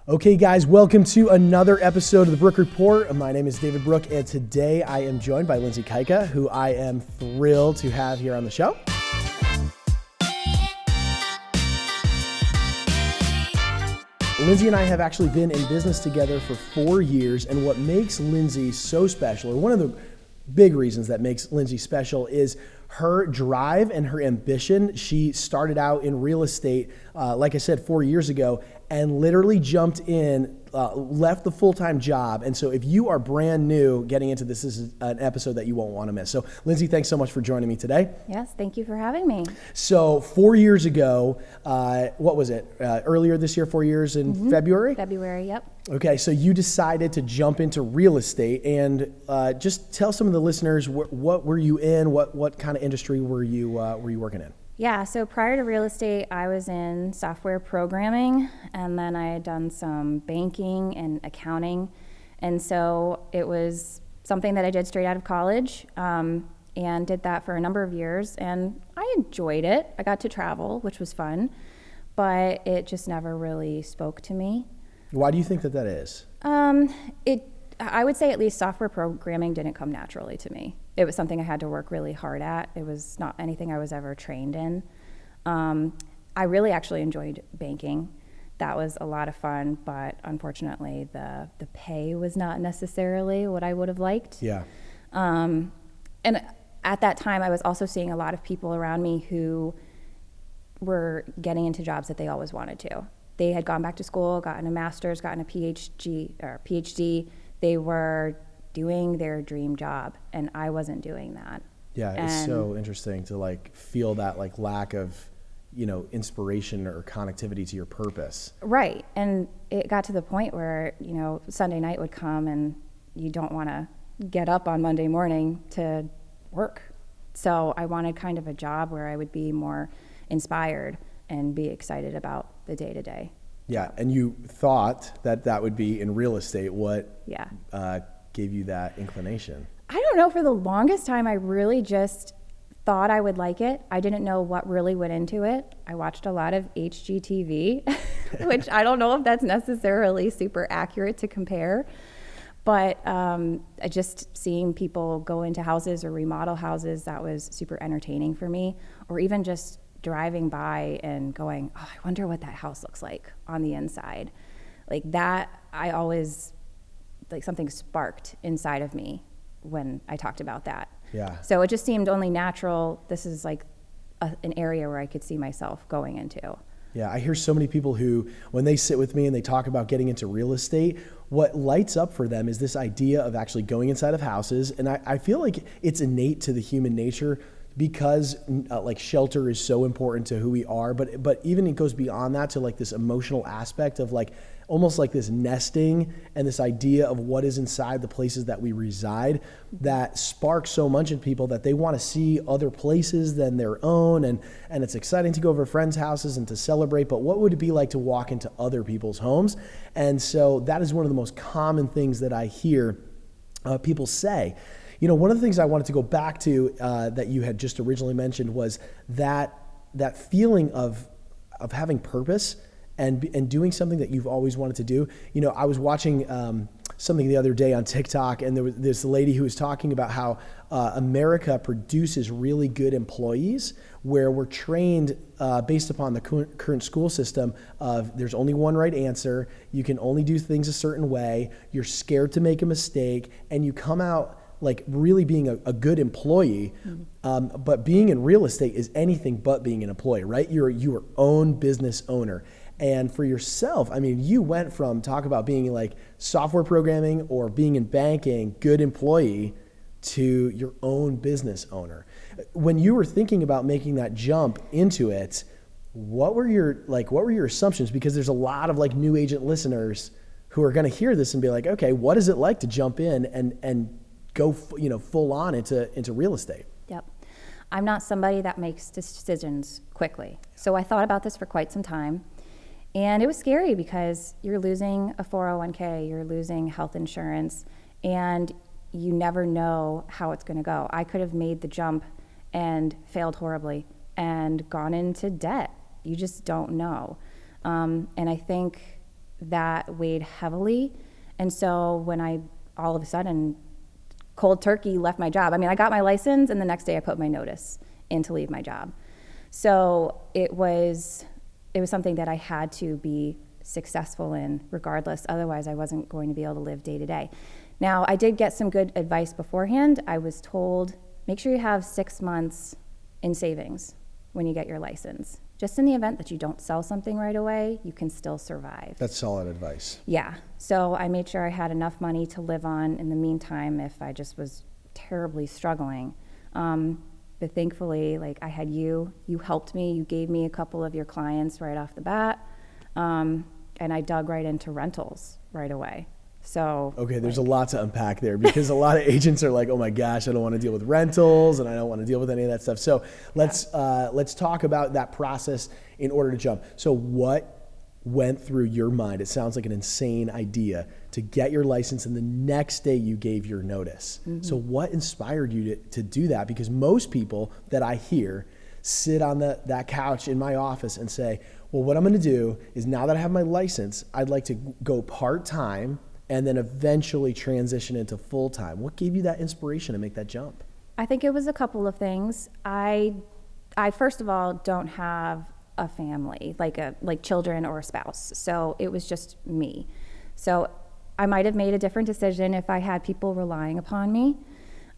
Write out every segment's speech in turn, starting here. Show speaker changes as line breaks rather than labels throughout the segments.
Okay, guys, welcome to another episode of the Brooke Report. My name is David Brooke, and today I am joined by Lindsey Kaika, who I am thrilled to have here on the show. Lindsey and I have actually been in business together for 4 years, and what makes Lindsey so special, or one of the big reasons that makes Lindsey special, is her drive and her ambition. She started out in real estate, like I said, 4 years ago, and literally jumped in, left the full-time job. And so if you are brand new getting into this, this is an episode that you won't want to miss. So Lindsey, thanks so much for joining me today.
Yes, thank you for having me.
So 4 years ago, what was it? Earlier this year, 4 years in February?
February, yep.
Okay, so you decided to jump into real estate, and just tell some of the listeners, what were you in? What kind of industry were you working in?
Yeah, so prior to real estate, I was in software programming, and then I had done some banking and accounting. And so it was something that I did straight out of college, and did that for a number of years. And I enjoyed it. I got to travel, which was fun, but it just never really spoke to me.
Why do you think that is?
I would say at least software programming didn't come naturally to me. It was something I had to work really hard at. It was not anything I was ever trained in. I really actually enjoyed banking. That was a lot of fun, but unfortunately the pay was not necessarily what I would have liked.
Yeah.
And at that time, I was also seeing a lot of people around me who were getting into jobs that they always wanted to. They had gone back to school, gotten a master's, gotten a PhD. They were doing their dream job, and I wasn't doing that.
Yeah, it's so interesting to feel that lack of, inspiration or connectivity to your purpose.
Right, and it got to the point where, Sunday night would come and you don't want to get up on Monday morning to work. So I wanted kind of a job where I would be more inspired and be excited about the day-to-day.
Yeah, and you thought that would be in real estate. What gave you that inclination?
I don't know. For the longest time, I really just thought I would like it. I didn't know what really went into it. I watched a lot of HGTV, which I don't know if that's necessarily super accurate to compare. But just seeing people go into houses or remodel houses, that was super entertaining for me. Or even just driving by and going, oh, I wonder what that house looks like on the inside. Like that, I always, something sparked inside of me when I talked about that.
Yeah.
So it just seemed only natural. This is an area where I could see myself going into.
Yeah, I hear so many people who, when they sit with me and they talk about getting into real estate, what lights up for them is this idea of actually going inside of houses. And I feel like it's innate to the human nature, because shelter is so important to who we are, but even it goes beyond that to this emotional aspect of almost this nesting and this idea of what is inside the places that we reside that sparks so much in people that they want to see other places than their own, and it's exciting to go over friends' houses and to celebrate, but what would it be like to walk into other people's homes? And so that is one of the most common things that I hear people say. One of the things I wanted to go back to that you had just originally mentioned was that feeling of having purpose and doing something that you've always wanted to do. I was watching something the other day on TikTok, and there was this lady who was talking about how America produces really good employees, where we're trained based upon the current school system of there's only one right answer, you can only do things a certain way, you're scared to make a mistake, and you come out really being a good employee. But being in real estate is anything but being an employee, right? You're your own business owner. And for yourself, you went from talk about being software programming or being in banking, good employee, to your own business owner. When you were thinking about making that jump into it, what were your assumptions? Because there's a lot of new agent listeners who are going to hear this and be like, okay, what is it like to jump in and go full on into real estate?
Yep. I'm not somebody that makes decisions quickly. So I thought about this for quite some time. And it was scary because you're losing a 401k, you're losing health insurance, and you never know how it's going to go. I could have made the jump and failed horribly and gone into debt. You just don't know. And I think that weighed heavily. And so when I all of a sudden cold turkey left my job, I mean, I got my license and the next day I put my notice in to leave my job. So it was something that I had to be successful in regardless. Otherwise, I wasn't going to be able to live day to day. Now, I did get some good advice beforehand. I was told, make sure you have 6 months in savings when you get your license. Just in the event that you don't sell something right away, you can still survive.
That's solid advice.
Yeah. So I made sure I had enough money to live on in the meantime if I just was terribly struggling. But thankfully, like, I had you helped me, you gave me a couple of your clients right off the bat. And I dug right into rentals right away. So
okay, there's a lot to unpack there because a lot of agents are like, oh my gosh, I don't want to deal with rentals and I don't want to deal with any of that stuff. So let's talk about that process in order to jump. So what went through your mind? It sounds like an insane idea to get your license and the next day you gave your notice. Mm-hmm. So what inspired you to do that? Because most people that I hear sit on that couch in my office and say, well, what I'm going to do is now that I have my license, I'd like to go part-time and then eventually transition into full-time. What gave you that inspiration to make that jump?
I think it was a couple of things. I first of all don't have a family, like children or a spouse. So it was just me. So I might have made a different decision if I had people relying upon me.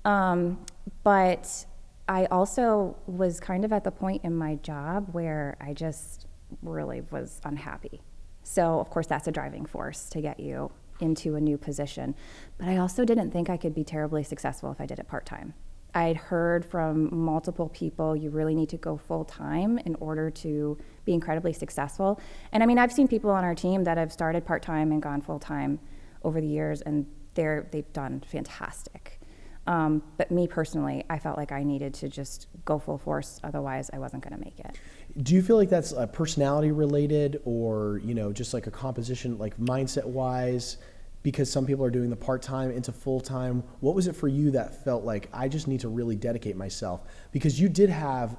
But I also was kind of at the point in my job where I just really was unhappy. So of course that's a driving force to get you into a new position. But I also didn't think I could be terribly successful if I did it part-time. I'd heard from multiple people, you really need to go full-time in order to be incredibly successful. And I mean, I've seen people on our team that have started part-time and gone full-time over the years, and they've done fantastic. But me personally, I felt like I needed to just go full force, otherwise I wasn't going to make it.
Do you feel like that's personality related or, just like a composition, like mindset wise, because some people are doing the part-time into full-time? What was it for you that felt like I just need to really dedicate myself? Because you did have,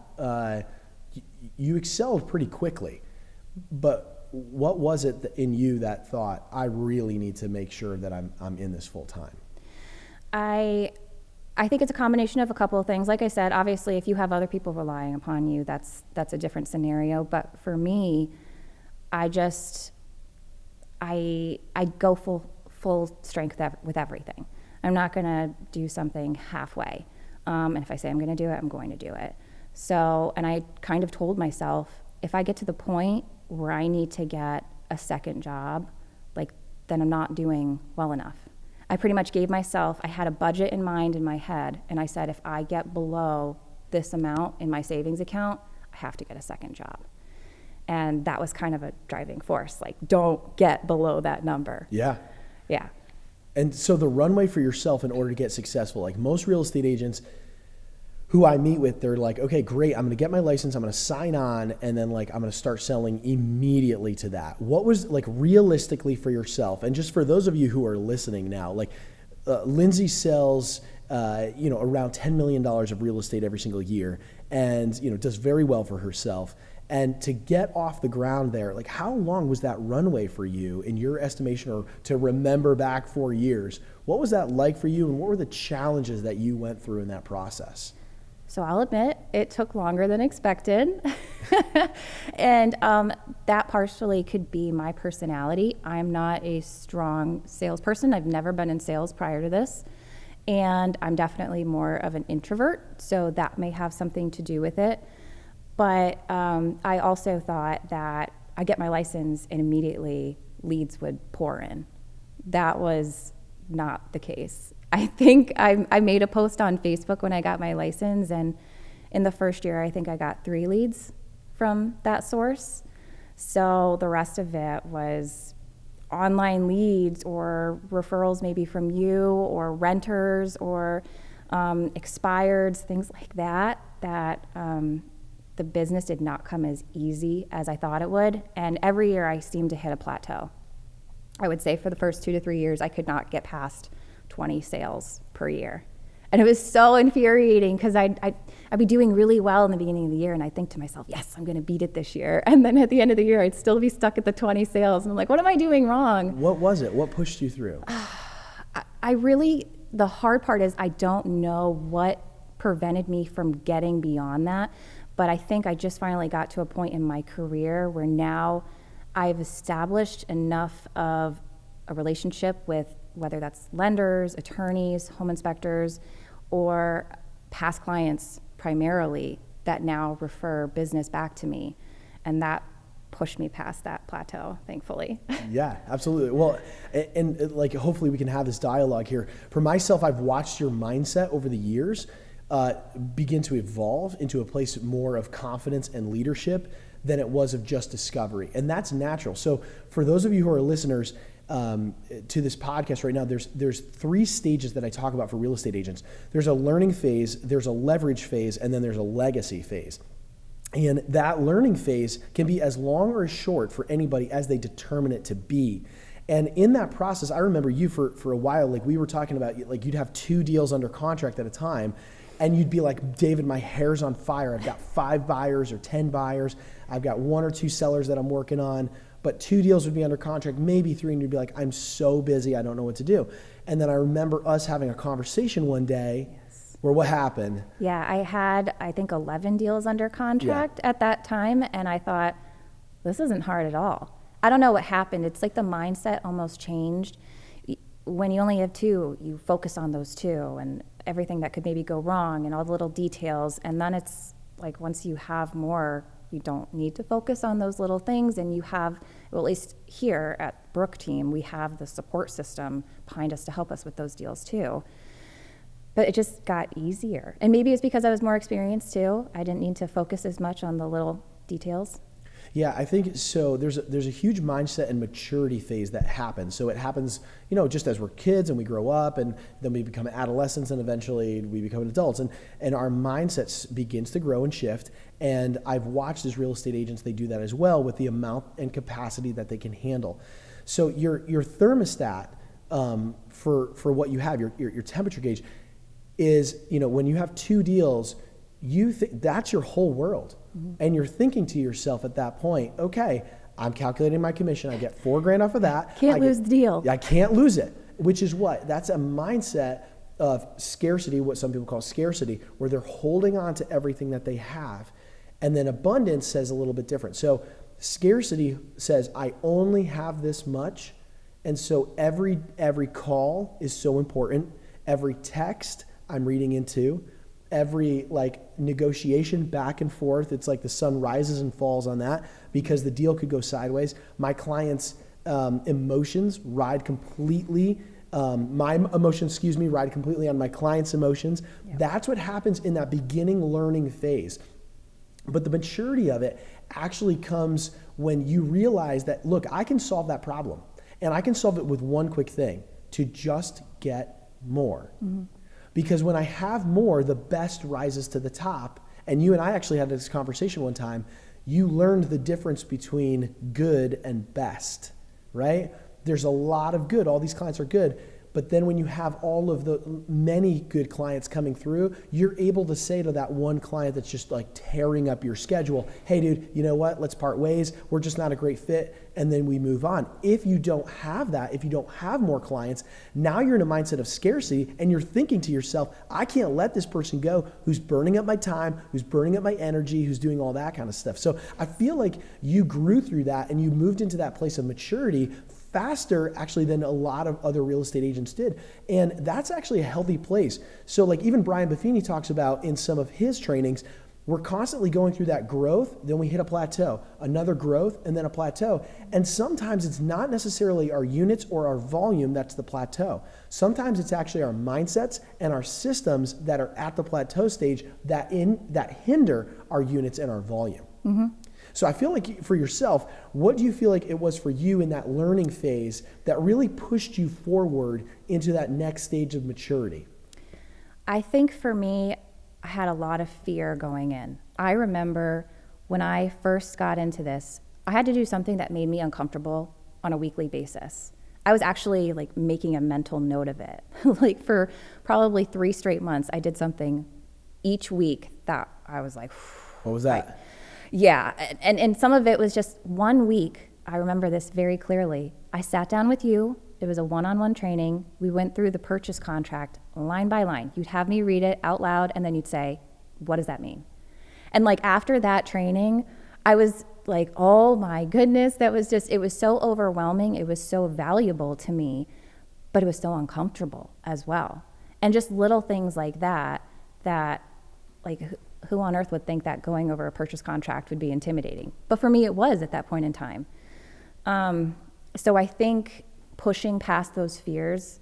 you excelled pretty quickly, but what was it in you that thought, I really need to make sure that I'm in this full-time?
I think it's a combination of a couple of things. Like I said, obviously, if you have other people relying upon you, that's a different scenario. But for me, I go full strength with everything. I'm not going to do something halfway. And if I say I'm going to do it, I'm going to do it. So, and I kind of told myself, if I get to the point where I need to get a second job, then I'm not doing well enough. I pretty much gave myself, I had a budget in mind in my head, and I said, if I get below this amount in my savings account, I have to get a second job. And that was kind of a driving force, don't get below that number.
Yeah.
Yeah.
And so the runway for yourself in order to get successful, like most real estate agents who I meet with, they're like, okay, great, I'm going to get my license, I'm going to sign on, and then I'm going to start selling immediately to that. What was realistically for yourself, and just for those of you who are listening now, Lindsey sells around $10 million of real estate every single year, and does very well for herself. And to get off the ground there, how long was that runway for you in your estimation, or to remember back 4 years? What was that like for you, and what were the challenges that you went through in that process?
So I'll admit it took longer than expected. And that partially could be my personality. I'm not a strong salesperson. I've never been in sales prior to this. And I'm definitely more of an introvert, so that may have something to do with it. But I also thought that I'd get my license and immediately leads would pour in. That was not the case. I think I made a post on Facebook when I got my license, and in the first year, I think I got 3 leads from that source. So the rest of it was online leads or referrals maybe from you or renters or expireds, things like that, the business did not come as easy as I thought it would. And every year I seemed to hit a plateau. I would say for the first 2 to 3 years, I could not get past 20 sales per year. And it was so infuriating because I'd be doing really well in the beginning of the year, and I think to myself, yes, I'm going to beat it this year. And then at the end of the year, I'd still be stuck at the 20 sales. And I'm like, what am I doing wrong?
What was it? What pushed you through?
The hard part is I don't know what prevented me from getting beyond that. But I think I just finally got to a point in my career where now I've established enough of a relationship with whether that's lenders, attorneys, home inspectors, or past clients primarily that now refer business back to me. And that pushed me past that plateau, thankfully.
Yeah, absolutely. Well, and like hopefully we can have this dialogue here. For myself, I've watched your mindset over the years begin to evolve into a place more of confidence and leadership than it was of just discovery. And that's natural. So for those of you who are listeners to this podcast right now, there's 3 stages that I talk about for real estate agents. There's a learning phase, there's a leverage phase, and then there's a legacy phase. And that learning phase can be as long or as short for anybody as they determine it to be. And in that process, I remember you for a while, like we were talking about, like you'd have 2 deals under contract at a time, and you'd be like, David, my hair's on fire. I've got 5 buyers or 10 buyers. I've got 1 or 2 sellers that I'm working on, but 2 deals would be under contract, maybe 3, and you'd be like, I'm so busy, I don't know what to do. And then I remember us having a conversation one day where what happened?
Yeah, I had, I think, 11 deals under contract at that time, and I thought, this isn't hard at all. I don't know what happened. It's like the mindset almost changed. When you only have 2, you focus on those 2 and everything that could maybe go wrong and all the little details. And then it's like once you have more, you don't need to focus on those little things. And you have, well, at least here at Brooke team, we have the support system behind us to help us with those deals too. But it just got easier. And maybe it's because I was more experienced too. I didn't need to focus as much on the little details.
Yeah, I think so. There's a huge mindset and maturity phase that happens. So it happens, just as we're kids and we grow up, and then we become adolescents, and eventually we become adults, and our mindset begins to grow and shift. And I've watched as real estate agents, they do that as well with the amount and capacity that they can handle. So your thermostat for what you have, your temperature gauge, is when you have 2 deals, that's your whole world. Mm-hmm. And you're thinking to yourself at that point, okay, I'm calculating my commission. I get $4,000 off of that.
Can't lose the deal.
I can't lose it, which is what? That's a mindset of scarcity, what some people call scarcity, where they're holding on to everything that they have. And then abundance says a little bit different. So scarcity says, I only have this much. And so every call is so important. Every text I'm reading into, every negotiation back and forth, it's like the sun rises and falls on that because the deal could go sideways. My clients' emotions ride completely, ride completely on my clients' emotions. Yep. That's what happens in that beginning learning phase. But the maturity of it actually comes when you realize that, look, I can solve that problem. And I can solve it with one quick thing, to just get more. Mm-hmm. Because when I have more, the best rises to the top. And you and I actually had this conversation one time. You learned the difference between good and best, right? There's a lot of good. All these clients are good. But then when you have all of the many good clients coming through, you're able to say to that one client that's just like tearing up your schedule, hey dude, you know what? Let's part ways. We're just not a great fit. And then we move on. If you don't have that, if you don't have more clients, now you're in a mindset of scarcity and you're thinking to yourself, I can't let this person go who's burning up my time, who's burning up my energy, who's doing all that kind of stuff. So I feel like you grew through that and you moved into that place of maturity faster actually than a lot of other real estate agents did. And that's actually a healthy place. So like even Brian Buffini talks about in some of his trainings, we're constantly going through that growth, then we hit a plateau, another growth, and then a plateau. And sometimes it's not necessarily our units or our volume that's the plateau. Sometimes it's actually our mindsets and our systems that are at the plateau stage that hinder our units and our volume. Mm-hmm. So I feel like for yourself, what do you feel like it was for you in that learning phase that really pushed you forward into that next stage of maturity?
I think for me, I had a lot of fear going in. I remember when I first got into this, I had to do something that made me uncomfortable on a weekly basis. I was actually like making a mental note of it. Like for probably 3 straight months, I did something each week that I was like,
what was that?
Yeah. And some of it was just 1 week. I remember this very clearly. I sat down with you. It was a one-on-one training. We went through the purchase contract line by line. You'd have me read it out loud, and then you'd say, what does that mean? And like after that training, I was like, oh my goodness, it was so overwhelming. It was so valuable to me, but it was so uncomfortable as well. And just little things like that like who on earth would think that going over a purchase contract would be intimidating? But for me, it was at that point in time. So I think pushing past those fears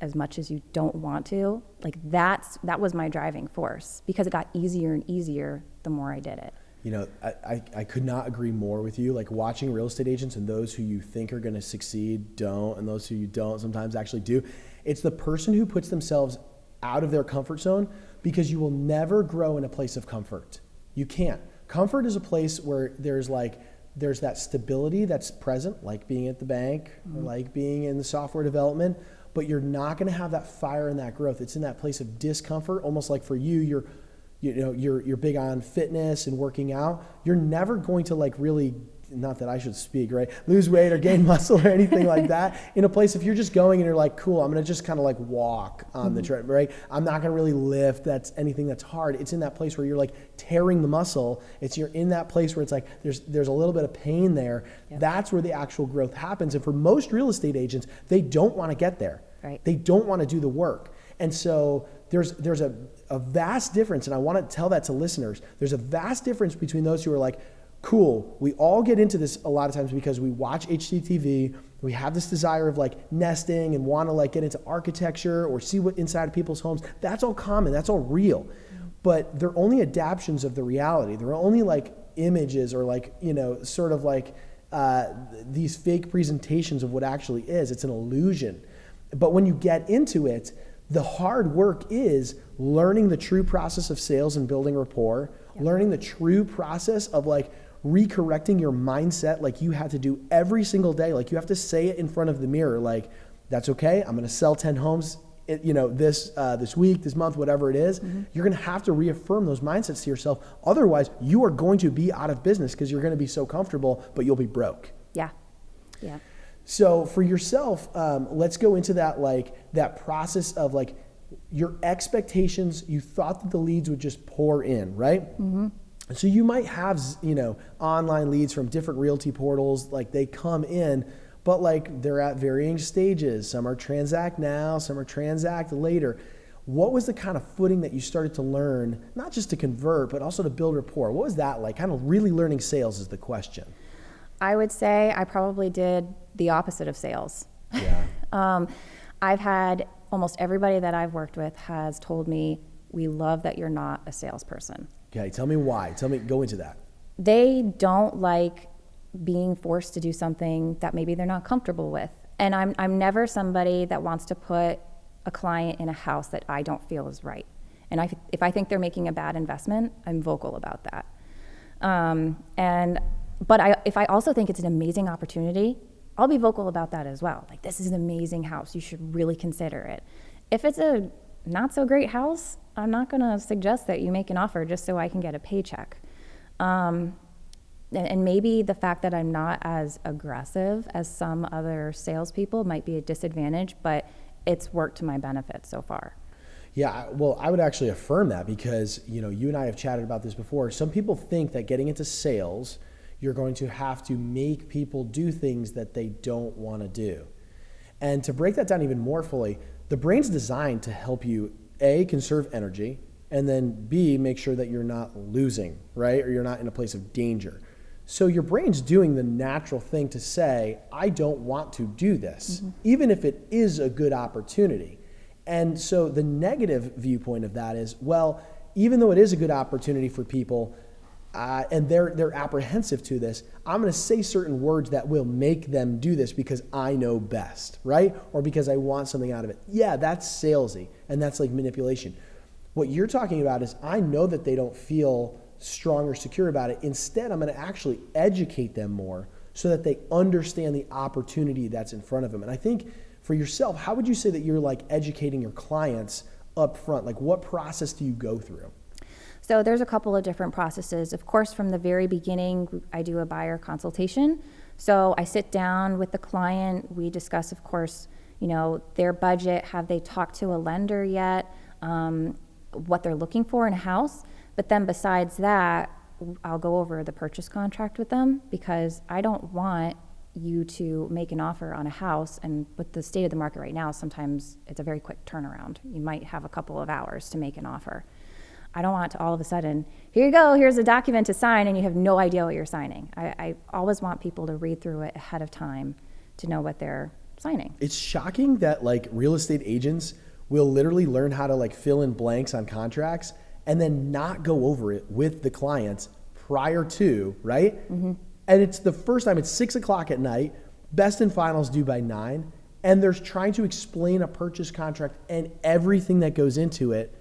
as much as you don't want to, like that was my driving force, because it got easier and easier the more I did it.
You know, I could not agree more with you. Like watching real estate agents, and those who you think are going to succeed don't, and those who you don't sometimes actually do. It's the person who puts themselves out of their comfort zone, because you will never grow in a place of comfort. You can't. Comfort is a place where there's that stability that's present, like being at the bank, or like being in the software development, but you're not going to have that fire and that growth. It's in that place of discomfort, almost like for you, you're big on fitness and working out. You're never going to like really, not that I should speak, right, lose weight or gain muscle or anything like that in a place. If you're just going and you're like, cool, I'm going to just kind of like walk on the treadmill, right? I'm not going to really lift. That's anything that's hard. It's in that place where you're like tearing the muscle. You're in that place where it's like there's a little bit of pain there. Yep. That's where the actual growth happens. And for most real estate agents, they don't want to get there.
Right.
They don't want to do the work. And so there's a vast difference, and I want to tell that to listeners. There's a vast difference between those who are like, cool, we all get into this a lot of times because we watch HGTV, we have this desire of like nesting and want to like get into architecture or see what inside of people's homes. That's all common, that's all real. But they're only adaptions of the reality. They're only like images or like, sort of like these fake presentations of what actually is. It's an illusion. But when you get into it, the hard work is learning the true process of sales and building rapport, learning the true process of like recorrecting your mindset, like you have to do every single day. Like you have to say it in front of the mirror, like, that's okay, I'm gonna sell 10 homes this week, this month, whatever it is. You're gonna have to reaffirm those mindsets to yourself. Otherwise, you are going to be out of business because you're gonna be so comfortable, but you'll be broke.
Yeah.
So for yourself, let's go into that, like that process of like your expectations. You thought that the leads would just pour in, right? So you might have, online leads from different realty portals, like they come in, but like they're at varying stages. Some are transact now, some are transact later. What was the kind of footing that you started to learn, not just to convert, but also to build rapport? What was that like? Kind of really learning sales is the question.
I would say I probably did the opposite of sales.
Yeah.
I've had almost everybody that I've worked with has told me, we love that you're not a salesperson.
Okay, tell me why. Go into that.
They don't like being forced to do something that maybe they're not comfortable with. And I'm never somebody that wants to put a client in a house that I don't feel is right. And if I think they're making a bad investment, I'm vocal about that. But if I also think it's an amazing opportunity, I'll be vocal about that as well. Like, this is an amazing house, you should really consider it. If it's a not so great house, I'm not gonna suggest that you make an offer just so I can get a paycheck. And maybe the fact that I'm not as aggressive as some other salespeople might be a disadvantage, but it's worked to my benefit so far.
Yeah, well, I would actually affirm that because, you and I have chatted about this before. Some people think that getting into sales, you're going to have to make people do things that they don't want to do. And to break that down even more fully, the brain's designed to help you, A, conserve energy, and then B, make sure that you're not losing, right? Or you're not in a place of danger. So your brain's doing the natural thing to say, I don't want to do this, even if it is a good opportunity. And so the negative viewpoint of that is, well, even though it is a good opportunity for people, and they're apprehensive to this, I'm going to say certain words that will make them do this because I know best, right? Or because I want something out of it. Yeah, that's salesy, and that's like manipulation. What you're talking about is I know that they don't feel strong or secure about it. Instead, I'm going to actually educate them more so that they understand the opportunity that's in front of them. And I think for yourself, how would you say that you're like educating your clients up front? Like what process do you go through?
So there's a couple of different processes. Of course, from the very beginning, I do a buyer consultation. So I sit down with the client. We discuss, of course, their budget. Have they talked to a lender yet? What they're looking for in a house. But then besides that, I'll go over the purchase contract with them, because I don't want you to make an offer on a house, and with the state of the market right now, sometimes it's a very quick turnaround. You might have a couple of hours to make an offer. I don't want to all of a sudden, here you go, here's a document to sign, and you have no idea what you're signing. I always want people to read through it ahead of time to know what they're signing.
It's shocking that like real estate agents will literally learn how to like fill in blanks on contracts and then not go over it with the clients prior to, right? Mm-hmm. And it's the first time, it's 6 o'clock at night, best and finals due by 9, and they're trying to explain a purchase contract and everything that goes into it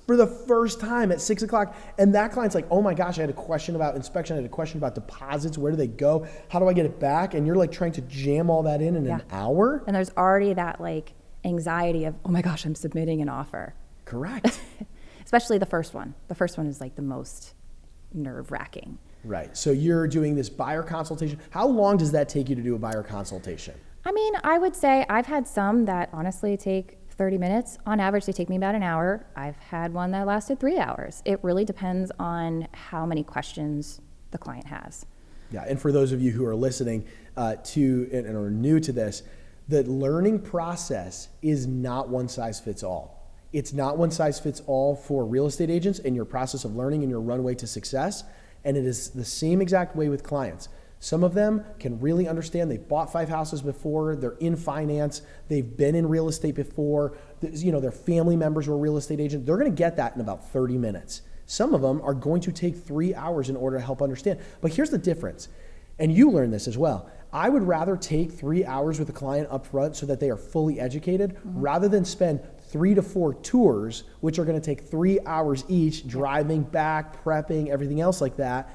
for the first time at 6 o'clock. And that client's like, oh my gosh, I had a question about inspection, I had a question about deposits, where do they go? How do I get it back? And you're like trying to jam all that in an hour?
And there's already that like anxiety of, oh my gosh, I'm submitting an offer.
Correct.
Especially the first one. The first one is like the most nerve-wracking.
Right. So you're doing this buyer consultation. How long does that take you to do a buyer consultation?
I mean, I would say I've had some that honestly take 30 minutes. On average, they take me about an hour. I've had one that lasted 3 hours. It really depends on how many questions the client has.
Yeah, and for those of you who are listening and are new to this, the learning process is not one size fits all. It's not one size fits all for real estate agents in your process of learning and your runway to success. And it is the same exact way with clients. Some of them can really understand. They've bought 5 houses before. They're in finance. They've been in real estate before. Their family members were real estate agents. They're going to get that in about 30 minutes. Some of them are going to take 3 hours in order to help understand. But here's the difference. And you learn this as well. I would rather take 3 hours with a client up front so that they are fully educated, rather than spend 3 to 4 tours, which are going to take 3 hours each, driving back, prepping, everything else like that,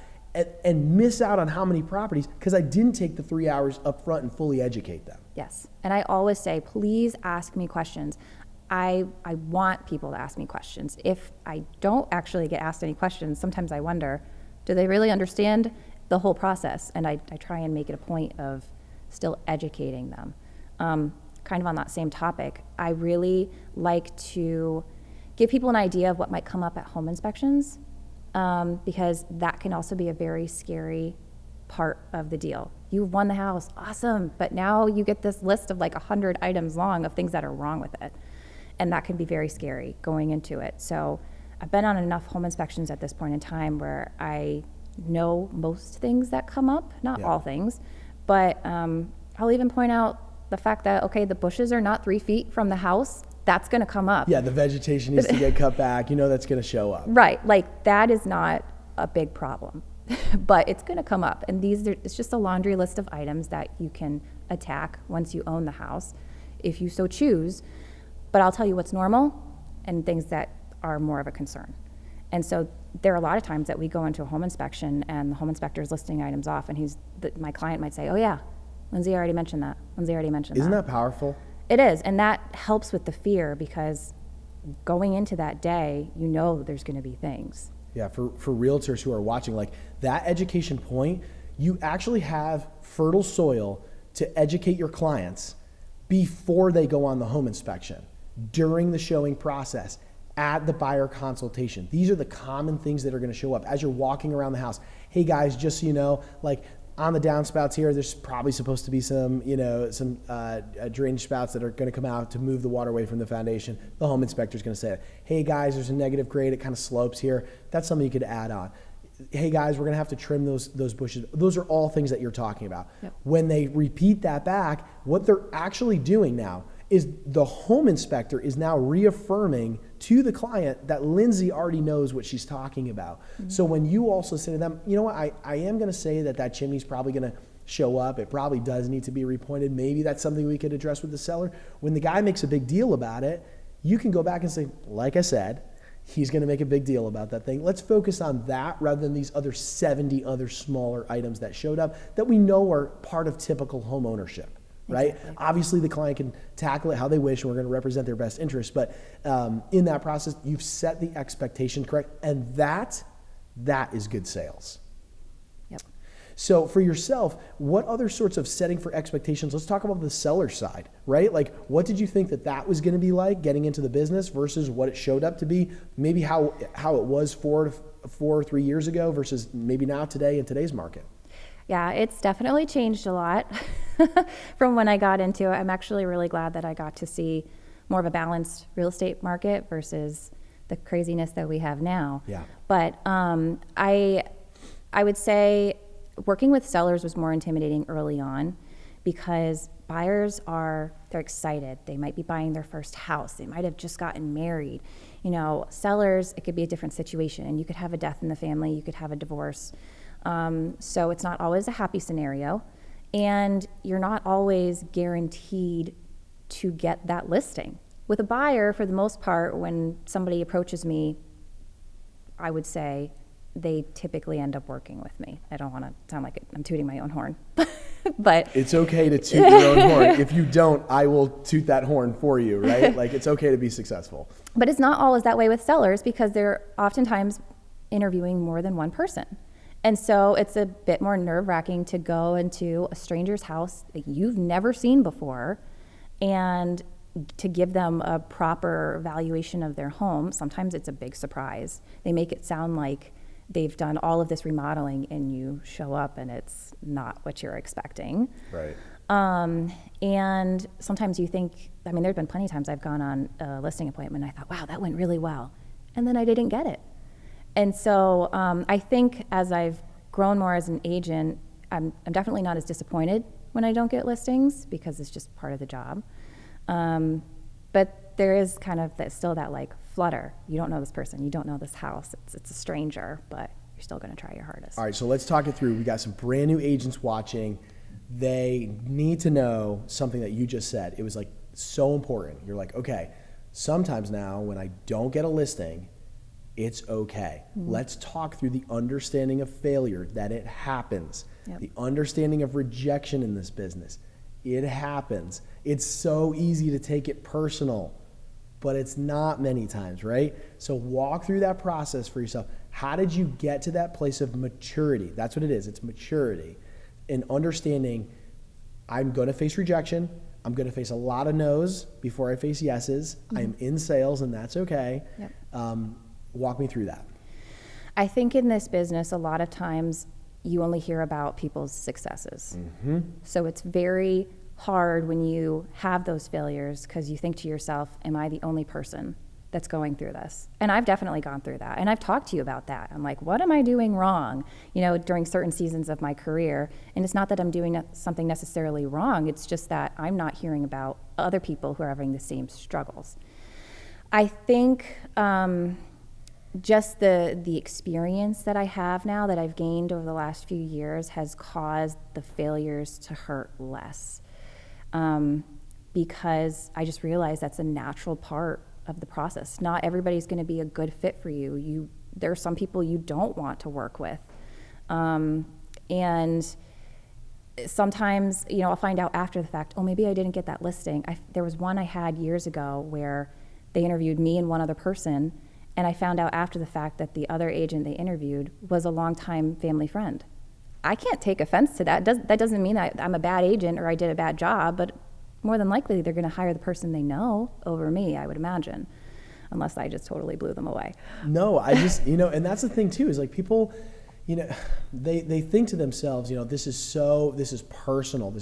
and miss out on how many properties because I didn't take the 3 hours up front and fully educate them.
Yes. And I always say, please ask me questions. I want people to ask me questions. If I don't actually get asked any questions, sometimes I wonder, do they really understand the whole process? And I try and make it a point of still educating them. Kind of on that same topic, I really like to give people an idea of what might come up at home inspections, because that can also be a very scary part of the deal. You've won the house, awesome, but now you get this list of like 100 items long of things that are wrong with it. And that can be very scary going into it. So I've been on enough home inspections at this point in time where I know most things that come up, not all things, but I'll even point out the fact that, okay, the bushes are not 3 feet from the house. That's going to come up.
Yeah, the vegetation needs to get cut back. That's going to show up.
Right. Like that is not a big problem, but it's going to come up. And it's just a laundry list of items that you can attack once you own the house, if you so choose. But I'll tell you what's normal and things that are more of a concern. And so there are a lot of times that we go into a home inspection and the home inspector is listing items off, and my client might say, oh yeah, Lindsey already mentioned that. Lindsey already mentioned that.
Isn't that powerful?
It is, and that helps with the fear, because going into that day, there's going to be things.
Yeah, for realtors who are watching, like that education point, you actually have fertile soil to educate your clients before they go on the home inspection, during the showing process, at the buyer consultation. These are the common things that are going to show up as you're walking around the house. Hey guys, just so you know, like on the downspouts here, there's probably supposed to be some drainage spouts that are going to come out to move the water away from the foundation. The home inspector is going to say, hey guys, there's a negative grade, it kind of slopes here. That's something you could add on. Hey guys, we're going to have to trim those bushes. Those are all things that you're talking about. Yep. When they repeat that back, what they're actually doing now is the home inspector is now reaffirming to the client that Lindsey already knows what she's talking about. Mm-hmm. So when you also say to them, you know what, I am going to say that chimney's probably going to show up. It probably does need to be repointed. Maybe that's something we could address with the seller. When the guy makes a big deal about it, you can go back and say, like I said, He's going to make a big deal about that thing. Let's focus on that rather than these other 70 other smaller items that showed up that we know are part of typical home ownership, right?
Exactly.
Obviously, the client can tackle it how they wish, and we're going to represent their best interests. But in that process, you've set the expectation correct, and that is good sales.
Yep.
So for yourself, what other sorts of setting for expectations? Let's talk about the seller side, right? Like, what did you think that was going to be like getting into the business versus what it showed up to be? Maybe how it was 3 years ago versus maybe now today in today's market.
Yeah, it's definitely changed a lot from when I got into it. I'm actually really glad that I got to see more of a balanced real estate market versus the craziness that we have now.
Yeah.
But I would say working with sellers was more intimidating early on because buyers they're excited. They might be buying their first house. They might have just gotten married. You know, sellers, it could be a different situation, and you could have a death in the family, you could have a divorce. So it's not always a happy scenario, and you're not always guaranteed to get that listing. With a buyer, for the most part, when somebody approaches me, I would say they typically end up working with me. I don't want to sound like I'm tooting my own horn, but
it's okay to toot your own horn. If you don't, I will toot that horn for you, right? Like, it's okay to be successful.
But it's not always that way with sellers because they're oftentimes interviewing more than one person. And so it's a bit more nerve-wracking to go into a stranger's house that you've never seen before and to give them a proper valuation of their home. Sometimes it's a big surprise. They make it sound like they've done all of this remodeling and you show up and it's not what you're expecting.
Right.
And sometimes you think, there've been plenty of times I've gone on a listing appointment and I thought, wow, that went really well. And then I didn't get it. And so I think as I've grown more as an agent, I'm definitely not as disappointed when I don't get listings because it's just part of the job. But there is kind of still that like flutter. You don't know this person. You don't know this house. It's a stranger, but you're still going to try your hardest.
All right, so let's talk it through. We got some brand new agents watching. They need to know something that you just said. It was like so important. You're like, okay, sometimes now when I don't get a listing, it's okay. Mm-hmm. Let's talk through the understanding of failure, that it happens. Yep. The understanding of rejection in this business. It happens. It's so easy to take it personal, but it's not many times, right? So walk through that process for yourself. How did you get to that place of maturity? That's what it is. It's maturity and understanding I'm going to face rejection. I'm going to face a lot of no's before I face yeses. Mm-hmm. I'm in sales, and that's okay. Yep. Walk me through that.
I think in this business, a lot of times you only hear about people's successes. Mm-hmm. So it's very hard when you have those failures because you think to yourself, am I the only person that's going through this? And I've definitely gone through that. And I've talked to you about that. I'm like, what am I doing wrong? During certain seasons of my career. And it's not that I'm doing something necessarily wrong. It's just that I'm not hearing about other people who are having the same struggles. I think just the experience that I have now that I've gained over the last few years has caused the failures to hurt less. Because I just realized that's a natural part of the process. Not everybody's going to be a good fit for you. There are some people you don't want to work with. And sometimes, I'll find out after the fact, maybe I didn't get that listing. There was one I had years ago where they interviewed me and one other person, and I found out after the fact that the other agent they interviewed was a longtime family friend. I can't take offense to that. That doesn't mean that I'm a bad agent or I did a bad job, but more than likely they're going to hire the person they know over me, I would imagine, unless I just totally blew them away.
No, I just, and that's the thing too, is like people, they think to themselves, this is personal,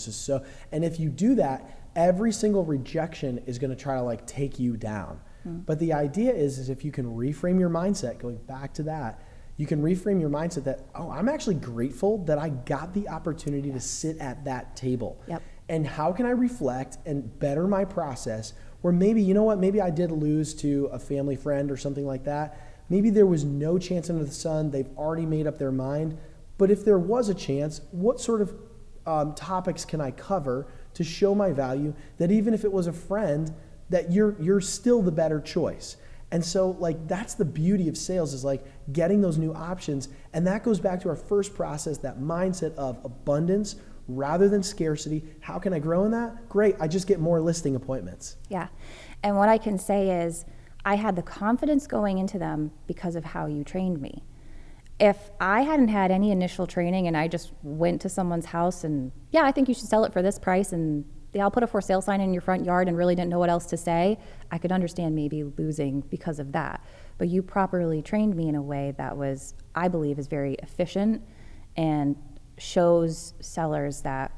and if you do that, every single rejection is going to try to like take you down. But the idea is if you can reframe your mindset, going back to that, you can reframe your mindset that, I'm actually grateful that I got the opportunity to sit at that table. Yep. And how can I reflect and better my process where maybe, maybe I did lose to a family friend or something like that. Maybe there was no chance under the sun. They've already made up their mind. But if there was a chance, what sort of topics can I cover to show my value that even if it was a friend, that you're still the better choice? And so like that's the beauty of sales, is like getting those new options. And that goes back to our first process, that mindset of abundance rather than scarcity. How can I grow in that? Great, I just get more listing appointments.
Yeah. And what I can say is I had the confidence going into them because of how you trained me. If I hadn't had any initial training and I just went to someone's house and, yeah, I think you should sell it for this price, and yeah, I'll put a for sale sign in your front yard, and really didn't know what else to say, I could understand maybe losing because of that. But you properly trained me in a way that was, I believe, is very efficient and shows sellers that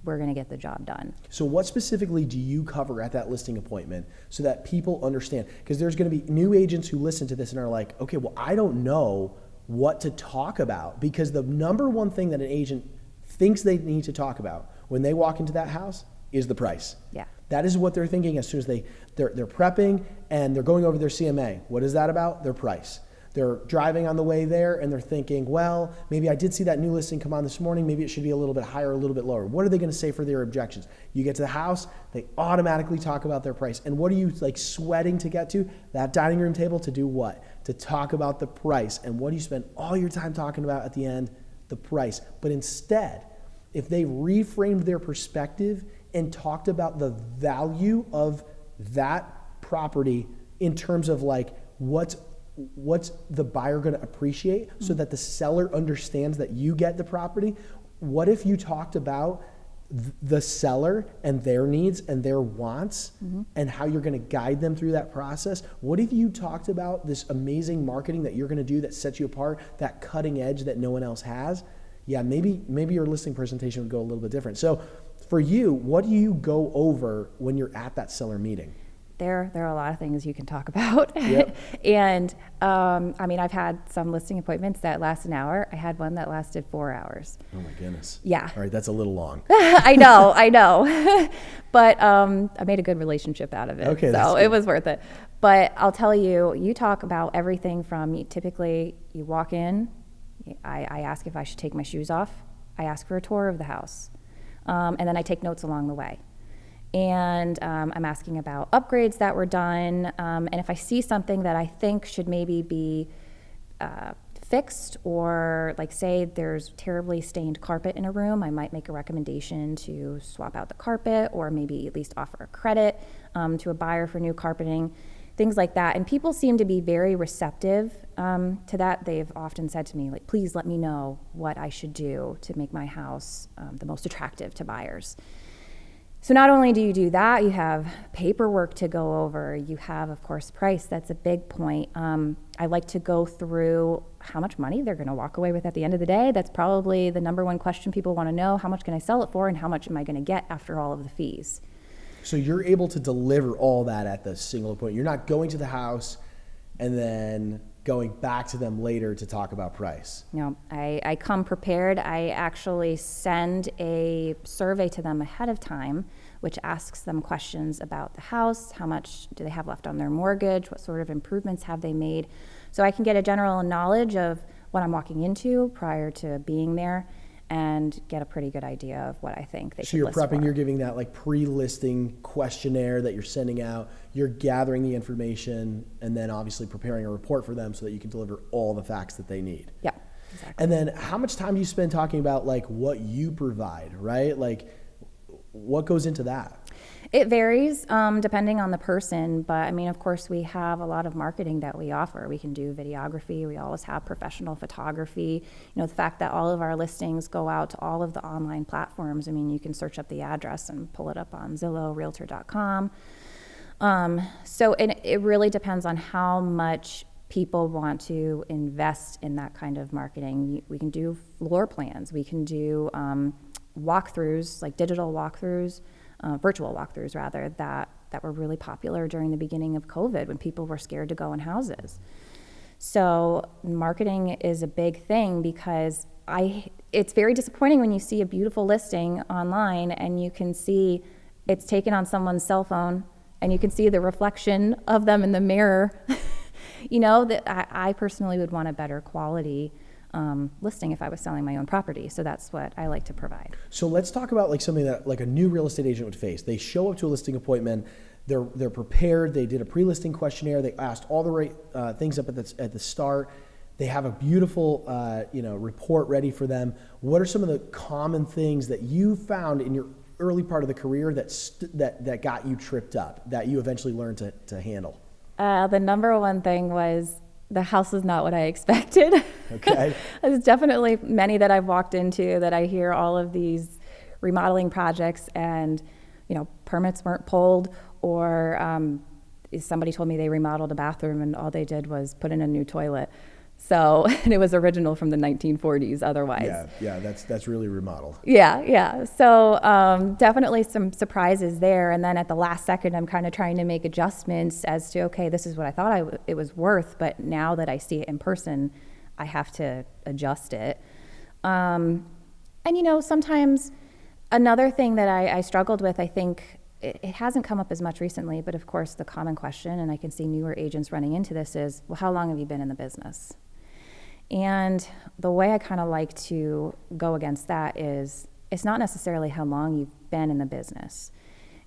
we're going to get the job done.
So what specifically do you cover at that listing appointment so that people understand? Because there's going to be new agents who listen to this and are like, okay, well, I don't know what to talk about, because the number one thing that an agent thinks they need to talk about when they walk into that house is the price.
Yeah.
That is what they're thinking as soon as they're prepping and they're going over their CMA. What is that about? Their price. They're driving on the way there and they're thinking, well, maybe I did see that new listing come on this morning. Maybe it should be a little bit higher, a little bit lower. What are they going to say for their objections? You get to the house, they automatically talk about their price. And what are you like sweating to get to? That dining room table to do what? To talk about the price. And what do you spend all your time talking about at the end? The price. But instead, if they reframed their perspective and talked about the value of that property in terms of like what's the buyer going to appreciate, so that the seller understands that you get the property. What if you talked about the seller and their needs and their wants and how you're going to guide them through that process? What if you talked about this amazing marketing that you're going to do that sets you apart, that cutting edge that no one else has? Yeah, maybe your listing presentation would go a little bit different. So for you, what do you go over when you're at that seller meeting?
There are a lot of things you can talk about.
Yep.
And I mean, I've had some listing appointments that last an hour. I had one that lasted 4 hours.
Oh my goodness.
Yeah.
All right, that's a little long.
I know. But I made a good relationship out of it.
Okay,
so it was worth it. But I'll tell you, you talk about everything from, typically you walk in, I ask if I should take my shoes off. I ask for a tour of the house. And then I take notes along the way. And I'm asking about upgrades that were done. And if I see something that I think should maybe be fixed, or like say there's terribly stained carpet in a room, I might make a recommendation to swap out the carpet, or maybe at least offer a credit to a buyer for new carpeting, things like that. And people seem to be very receptive to that. They've often said to me, like, please let me know what I should do to make my house the most attractive to buyers. So not only do you do that, you have paperwork to go over. You have, of course, price. That's a big point. I like to go through how much money they're going to walk away with at the end of the day. That's probably the number one question people want to know. How much can I sell it for, and how much am I going to get after all of the fees?
So you're able to deliver all that at the single point. You're not going to the house and then going back to them later to talk about price.
No, I come prepared. I actually send a survey to them ahead of time, which asks them questions about the house. How much do they have left on their mortgage? What sort of improvements have they made? So I can get a general knowledge of what I'm walking into prior to being there, and get a pretty good idea of what I think they should list for.
So you're prepping, you're giving that like pre-listing questionnaire that you're sending out, you're gathering the information, and then obviously preparing a report for them so that you can deliver all the facts that they need.
Yeah, exactly.
And then how much time do you spend talking about like what you provide, right? Like what goes into that?
It varies depending on the person, but I mean, of course, we have a lot of marketing that we offer. We can do videography. We always have professional photography. You know, the fact that all of our listings go out to all of the online platforms. I mean, you can search up the address and pull it up on Zillow, Realtor.com. So it really depends on how much people want to invest in that kind of marketing. We can do floor plans. We can do walkthroughs, like digital walkthroughs. Virtual walkthroughs rather, that were really popular during the beginning of COVID when people were scared to go in houses. So marketing is a big thing, because it's very disappointing when you see a beautiful listing online and you can see it's taken on someone's cell phone and you can see the reflection of them in the mirror. You know, that I personally would want a better quality listing if I was selling my own property. So that's what I like to provide.
So let's talk about like something that like a new real estate agent would face. They show up to a listing appointment, they're prepared. They did a pre-listing questionnaire. They asked all the right things up at the start. They have a beautiful report ready for them. What are some of the common things that you found in your early part of the career that got you tripped up, that you eventually learned to handle?
The number one thing was the house is not what I expected.
Okay.
There's definitely many that I've walked into that I hear all of these remodeling projects and, permits weren't pulled, or somebody told me they remodeled a bathroom and all they did was put in a new toilet. So, and it was original from the 1940s otherwise.
Yeah, that's really remodeled.
Yeah. So definitely some surprises there. And then at the last second, I'm kind of trying to make adjustments as to, okay, this is what I thought it was worth, but now that I see it in person, I have to adjust it. And sometimes another thing that I struggled with, I think it hasn't come up as much recently, but of course the common question, and I can see newer agents running into this, is, well, how long have you been in the business? And the way I kind of like to go against that is, it's not necessarily how long you've been in the business.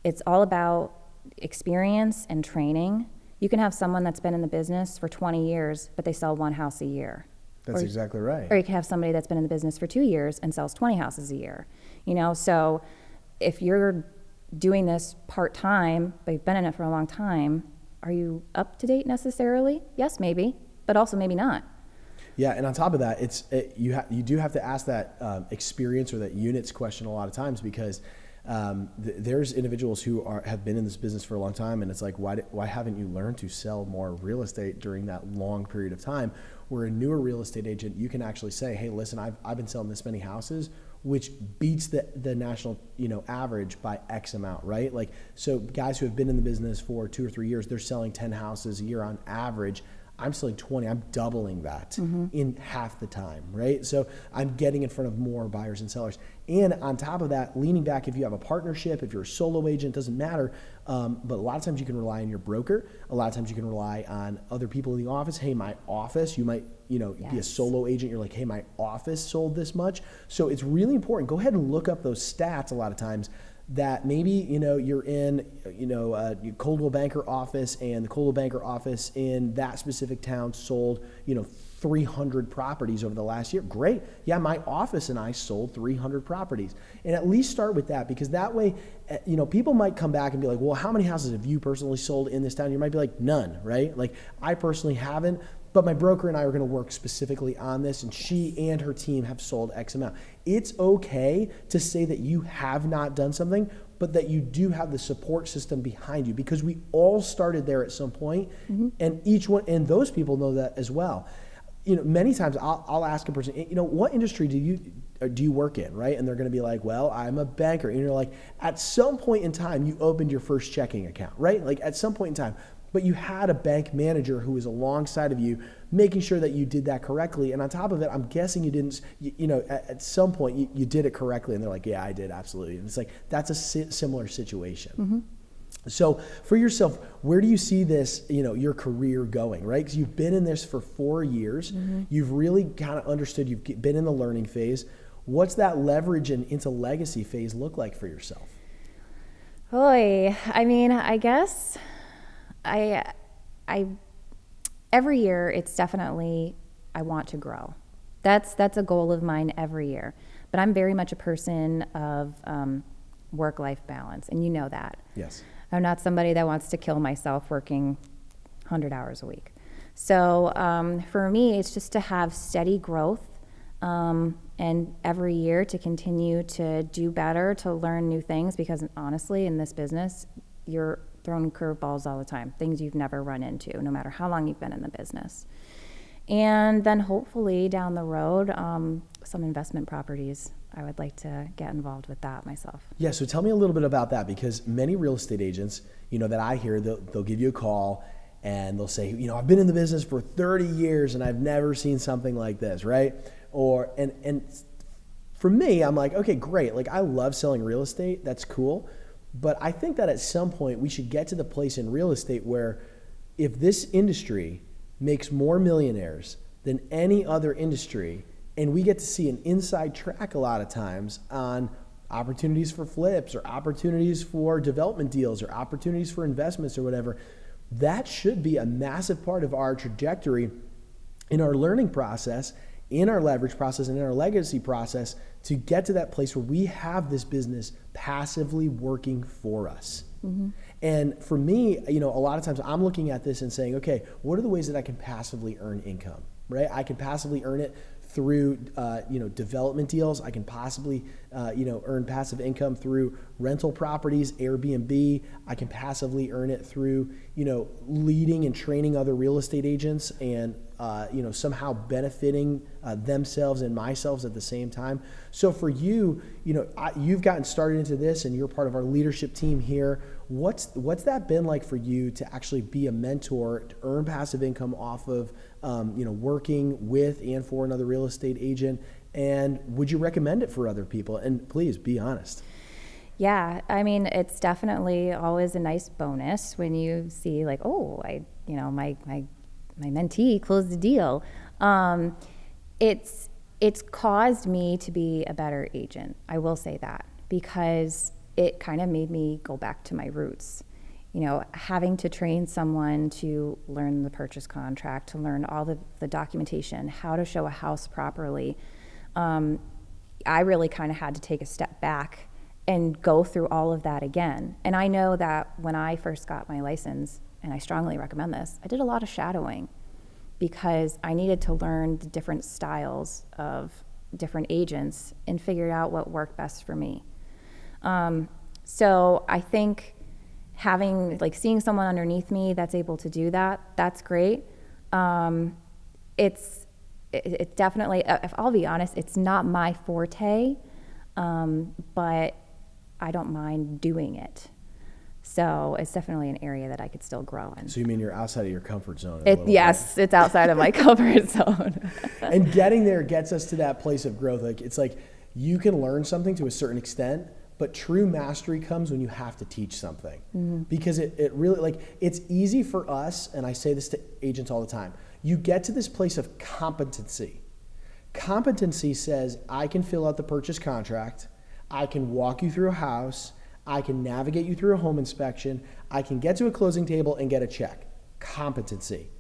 It's all about experience and training. You can have someone that's been in the business for 20 years, but they sell one house a year.
That's exactly right.
Or you can have somebody that's been in the business for 2 years and sells 20 houses a year. So if you're doing this part-time, but you've been in it for a long time, are you up to date necessarily? Yes, maybe, but also maybe not.
Yeah, and on top of that, you do have to ask that experience or that units question a lot of times, because there's individuals who have been in this business for a long time, and it's like, why haven't you learned to sell more real estate during that long period of time? Where a newer real estate agent, you can actually say, hey, listen, I've been selling this many houses, which beats the national average by X amount, right? Like, so guys who have been in the business for 2 or 3 years, they're selling 10 houses a year on average. I'm selling 20. I'm doubling that in half the time, right? So I'm getting in front of more buyers and sellers. And on top of that, leaning back, if you have a partnership, if you're a solo agent, doesn't matter. But a lot of times you can rely on your broker. A lot of times you can rely on other people in the office. Hey, my office, you might be a solo agent. You're like, hey, my office sold this much. So it's really important. Go ahead and look up those stats a lot of times, that maybe, you're in, Coldwell Banker office, and the Coldwell Banker office in that specific town sold, 300 properties over the last year. Great. Yeah, my office and I sold 300 properties. And at least start with that, because that way, people might come back and be like, well, how many houses have you personally sold in this town? You might be like, none, right? Like, I personally haven't, but my broker and I are going to work specifically on this, and she and her team have sold X amount. It's okay to say that you have not done something, but that you do have the support system behind you, because we all started there at some point, and each one, and those people know that as well. Many times I'll ask a person, what industry do you work in, right? And they're going to be like, well, I'm a banker. And you're like, at some point in time, you opened your first checking account, right? Like, at some point in time. But you had a bank manager who was alongside of you, making sure that you did that correctly. And on top of it, I'm guessing you didn't, at some point you did it correctly. And they're like, yeah, I did, absolutely. And it's like, that's a similar situation. So for yourself, where do you see this, your career going, right? Because you've been in this for 4 years. You've really kind of understood, you've been in the learning phase. What's that leverage and into legacy phase look like for yourself?
Boy, I guess I every year it's definitely, I want to grow. That's a goal of mine every year. But I'm very much a person of work-life balance, and you know that.
Yes.
I'm not somebody that wants to kill myself working 100 hours a week. So for me, it's just to have steady growth, and every year to continue to do better, to learn new things, because honestly, in this business, you're thrown curveballs all the time, things you've never run into, no matter how long you've been in the business. And then hopefully down the road, some investment properties. I would like to get involved with that myself. Yeah,
so tell me a little bit about that, because many real estate agents, that I hear, they'll give you a call and they'll say, I've been in the business for 30 years and I've never seen something like this, right? And for me, I'm like, okay, great. Like, I love selling real estate. That's cool. But I think that at some point we should get to the place in real estate where if this industry makes more millionaires than any other industry, and we get to see an inside track a lot of times on opportunities for flips or opportunities for development deals or opportunities for investments or whatever. That should be a massive part of our trajectory in our learning process, in our leverage process, and in our legacy process to get to that place where we have this business passively working for us. Mm-hmm. And for me, a lot of times I'm looking at this and saying, okay, what are the ways that I can passively earn income, right? I can passively earn it through, development deals. I can possibly, earn passive income through rental properties, Airbnb. I can passively earn it through, leading and training other real estate agents and, somehow benefiting themselves and myself at the same time. So for you, you've gotten started into this and you're part of our leadership team here. What's that been like for you to actually be a mentor, to earn passive income off of, working with and for another real estate agent? And would you recommend it for other people? And please be honest.
Yeah, I mean, it's definitely always a nice bonus when you see like, oh, my mentee closed the deal. It's caused me to be a better agent. I will say that, because it kind of made me go back to my roots. Having to train someone to learn the purchase contract, to learn all the documentation, how to show a house properly. I really kind of had to take a step back and go through all of that again. And I know that when I first got my license, and I strongly recommend this, I did a lot of shadowing because I needed to learn the different styles of different agents and figure out what worked best for me. So I think seeing someone underneath me that's able to do that, that's great. It's definitely, if I'll be honest, it's not my forte, but I don't mind doing it. So it's definitely an area that I could still grow in.
So you mean you're outside of your comfort zone?
Yes, it's outside of my comfort zone.
And getting there gets us to that place of growth. It's like you can learn something to a certain extent, but true mastery comes when you have to teach something. Mm-hmm. Because it really, it's easy for us, and I say this to agents all the time, you get to this place of competency. Competency says, I can fill out the purchase contract, I can walk you through a house, I can navigate you through a home inspection, I can get to a closing table and get a check. Competency.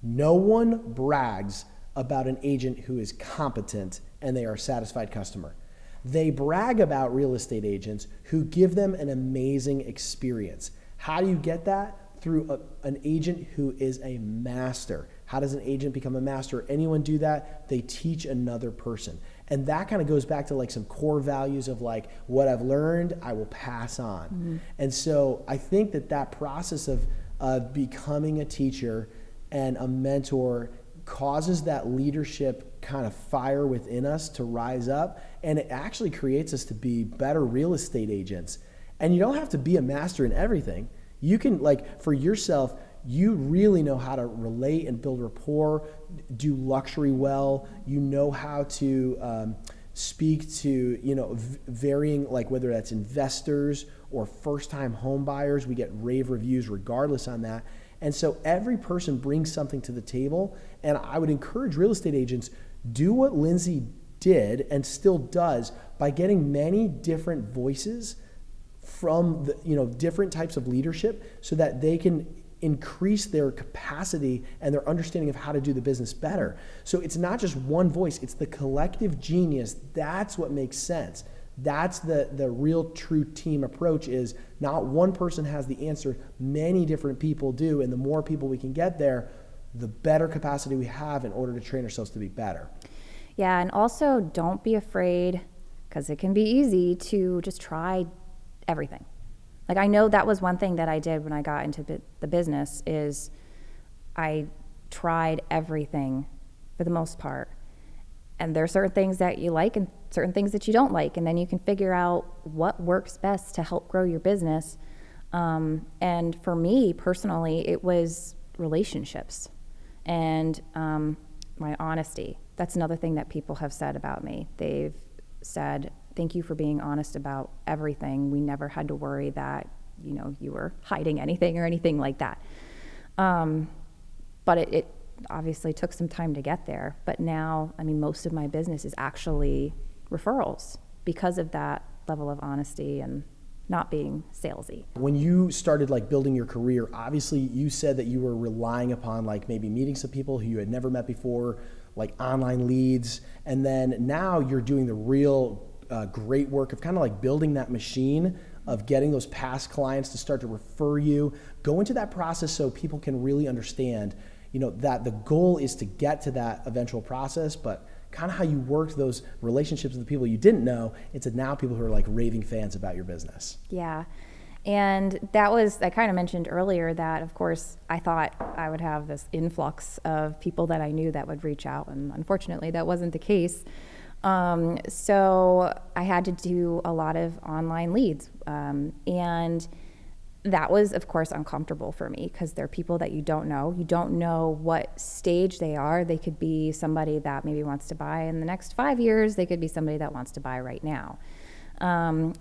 No one brags about an agent who is competent and they are a satisfied customer. They brag about real estate agents who give them an amazing experience. How do you get that? Through an agent who is a master. How does an agent become a master? Anyone do that? They teach another person. And that kind of goes back to some core values of what I've learned, I will pass on. Mm-hmm. And so I think that process of becoming a teacher and a mentor causes that leadership kind of fire within us to rise up, and it actually creates us to be better real estate agents. And you don't have to be a master in everything. You can, for yourself, you really know how to relate and build rapport, do luxury well. You know how to speak to, varying, whether that's investors or first-time home buyers. We get rave reviews regardless on that. And so every person brings something to the table. And I would encourage real estate agents, do what Lindsey did and still does by getting many different voices from different types of leadership so that they can increase their capacity and their understanding of how to do the business better. So it's not just one voice, it's the collective genius. That's what makes sense. That's the real true team approach, is not one person has the answer, many different people do, and the more people we can get there, the better capacity we have in order to train ourselves to be better.
Yeah, and also don't be afraid, because it can be easy to just try everything. I know that was one thing that I did when I got into the business, is I tried everything for the most part. And there are certain things that you like and certain things that you don't like. And then you can figure out what works best to help grow your business. And for me personally, it was relationships and my honesty. That's another thing that people have said about me. They've said, thank you for being honest about everything. We never had to worry that, you were hiding anything or anything like that. But it obviously took some time to get there. But now, most of my business is actually referrals because of that level of honesty and not being salesy.
When you started like building your career, obviously you said that you were relying upon like maybe meeting some people who you had never met before, like online leads, and then now you're doing the real great work of kind of like building that machine of getting those past clients to start to refer you. Go into that process so people can really understand, you know, that the goal is to get to that eventual process, but kind of how you worked those relationships with the people you didn't know into now people who are like raving fans about your business.
Yeah. And that was, I kind of mentioned earlier that, of course, I thought I would have this influx of people that I knew that would reach out. And unfortunately, that wasn't the case. So I had to do a lot of online leads. And that was, of course, uncomfortable for me because they're people that you don't know. You don't know what stage they are. They could be somebody that maybe wants to buy in the next 5 years. They could be somebody that wants to buy right now.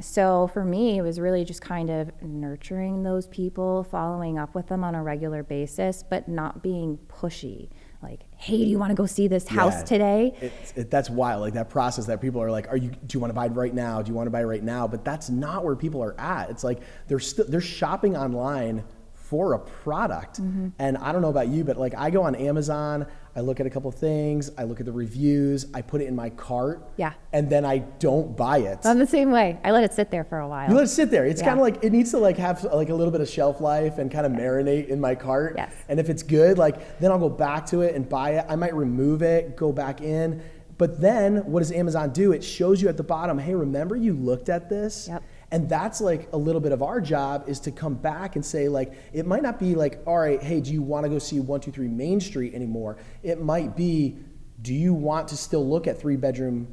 So for me, it was really just kind of nurturing those people, following up with them on a regular basis, but not being pushy. Like, hey, do you want to go see this house today?
That's wild. Like that process that people are like, do you want to buy right now? Do you want to buy right now? But that's not where people are at. It's like they're shopping online for a product. Mm-hmm. And I don't know about you, but like I go on Amazon, I look at a couple of things, I look at the reviews, I put it in my cart, and then I don't buy it.
I'm the same way. I let it sit there for a while.
You let it sit there. It's kind of like, it needs to like have like a little bit of shelf life and kind of marinate in my cart.
Yes.
And if it's good, like then I'll go back to it and buy it. I might remove it, go back in. But then what does Amazon do? It shows you at the bottom, hey, remember you looked at this?
Yep.
And that's like a little bit of our job is to come back and say like, it might not be like, all right, hey, do you want to go see 123 Main Street anymore? It might be, do you want to still look at 3-bedroom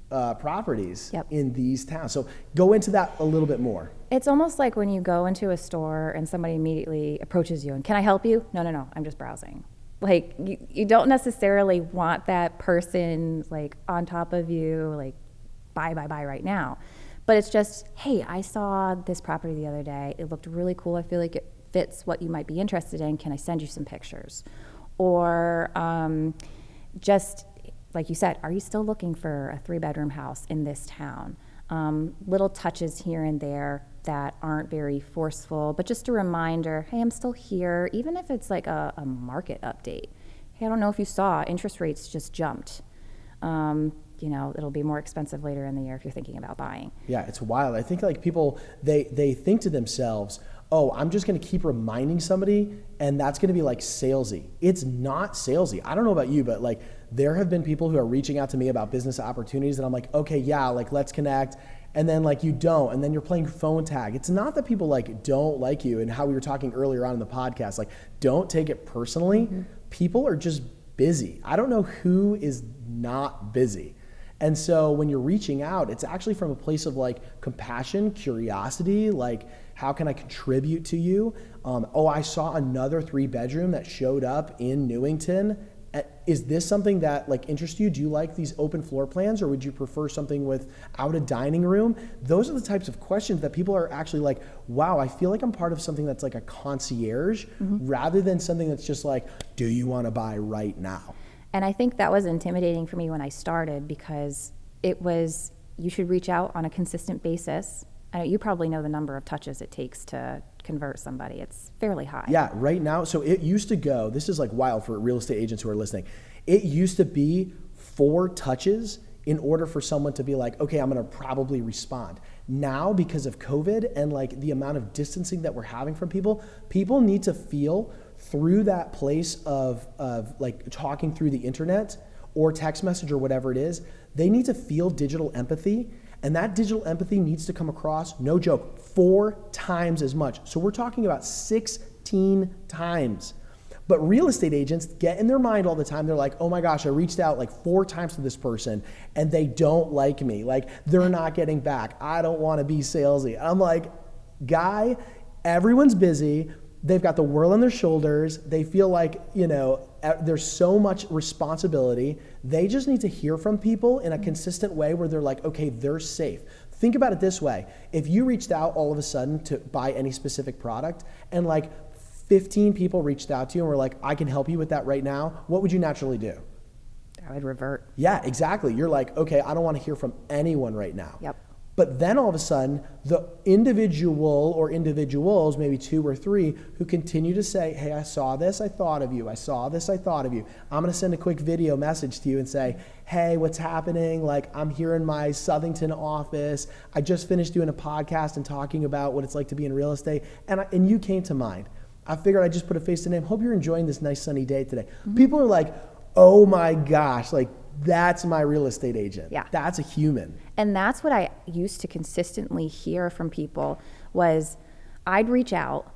properties in these towns? So go into that a little bit more.
It's almost like when you go into a store and somebody immediately approaches you and, can I help you? No, I'm just browsing. Like you don't necessarily want that person like on top of you, like buy right now. But it's just, hey, I saw this property the other day. It looked really cool. I feel like it fits what you might be interested in. Can I send you some pictures? Or just, like you said, are you still looking for a 3-bedroom house in this town? Little touches here and there that aren't very forceful, but just a reminder, hey, I'm still here, even if it's like a market update. Hey, I don't know if you saw, interest rates just jumped. You know, it'll be more expensive later in the year if you're thinking about buying.
Yeah, it's wild. I think like people, they think to themselves, oh, I'm just going to keep reminding somebody and that's going to be like salesy. It's not salesy. I don't know about you, but like there have been people who are reaching out to me about business opportunities and I'm like, okay, yeah, like let's connect. And then like you don't, and then you're playing phone tag. It's not that people like don't like you, and how we were talking earlier on in the podcast, like don't take it personally. Mm-hmm. People are just busy. I don't know who is not busy. And so when you're reaching out, it's actually from a place of like compassion, curiosity, like how can I contribute to you? I saw another 3-bedroom that showed up in Newington. Is this something that like interests you? Do you like these open floor plans, or would you prefer something without a dining room? Those are the types of questions that people are actually like, wow, I feel like I'm part of something that's like a concierge, rather than something that's just like, do you want to buy right now?
And I think that was intimidating for me when I started, because it was, you should reach out on a consistent basis. I know you probably know the number of touches it takes to convert somebody. It's fairly high.
Yeah, right now. So it used to go, this is like wild for real estate agents who are listening. It used to be 4 touches in order for someone to be like, okay, I'm going to probably respond. Now, because of COVID and like the amount of distancing that we're having from people need to feel through that place of like talking through the internet or text message or whatever it is. They need to feel digital empathy, and that digital empathy needs to come across, no joke, 4 times as much. So we're talking about 16 times. But real estate agents get in their mind all the time, they're like, oh my gosh, I reached out like 4 times to this person and they don't like me. Like they're not getting back. I don't want to be salesy. I'm like, guy, everyone's busy. They've got the world on their shoulders. They feel like, you know, there's so much responsibility. They just need to hear from people in a consistent way where they're like, okay, they're safe. Think about it this way. If you reached out all of a sudden to buy any specific product and like 15 people reached out to you and were like, I can help you with that right now, what would you naturally do?
I would revert.
Yeah, exactly. You're like, okay, I don't want to hear from anyone right now.
Yep.
But then all of a sudden, the individual or individuals, maybe 2 or 3, who continue to say, hey, I saw this, I thought of you. I saw this, I thought of you. I'm going to send a quick video message to you and say, hey, what's happening? Like, I'm here in my Southington office. I just finished doing a podcast and talking about what it's like to be in real estate. And you came to mind. I figured I'd just put a face to name. Hope you're enjoying this nice sunny day today. Mm-hmm. People are like, oh my gosh, like, that's my real estate agent.
Yeah.
That's a human.
And that's what I used to consistently hear from people was I'd reach out.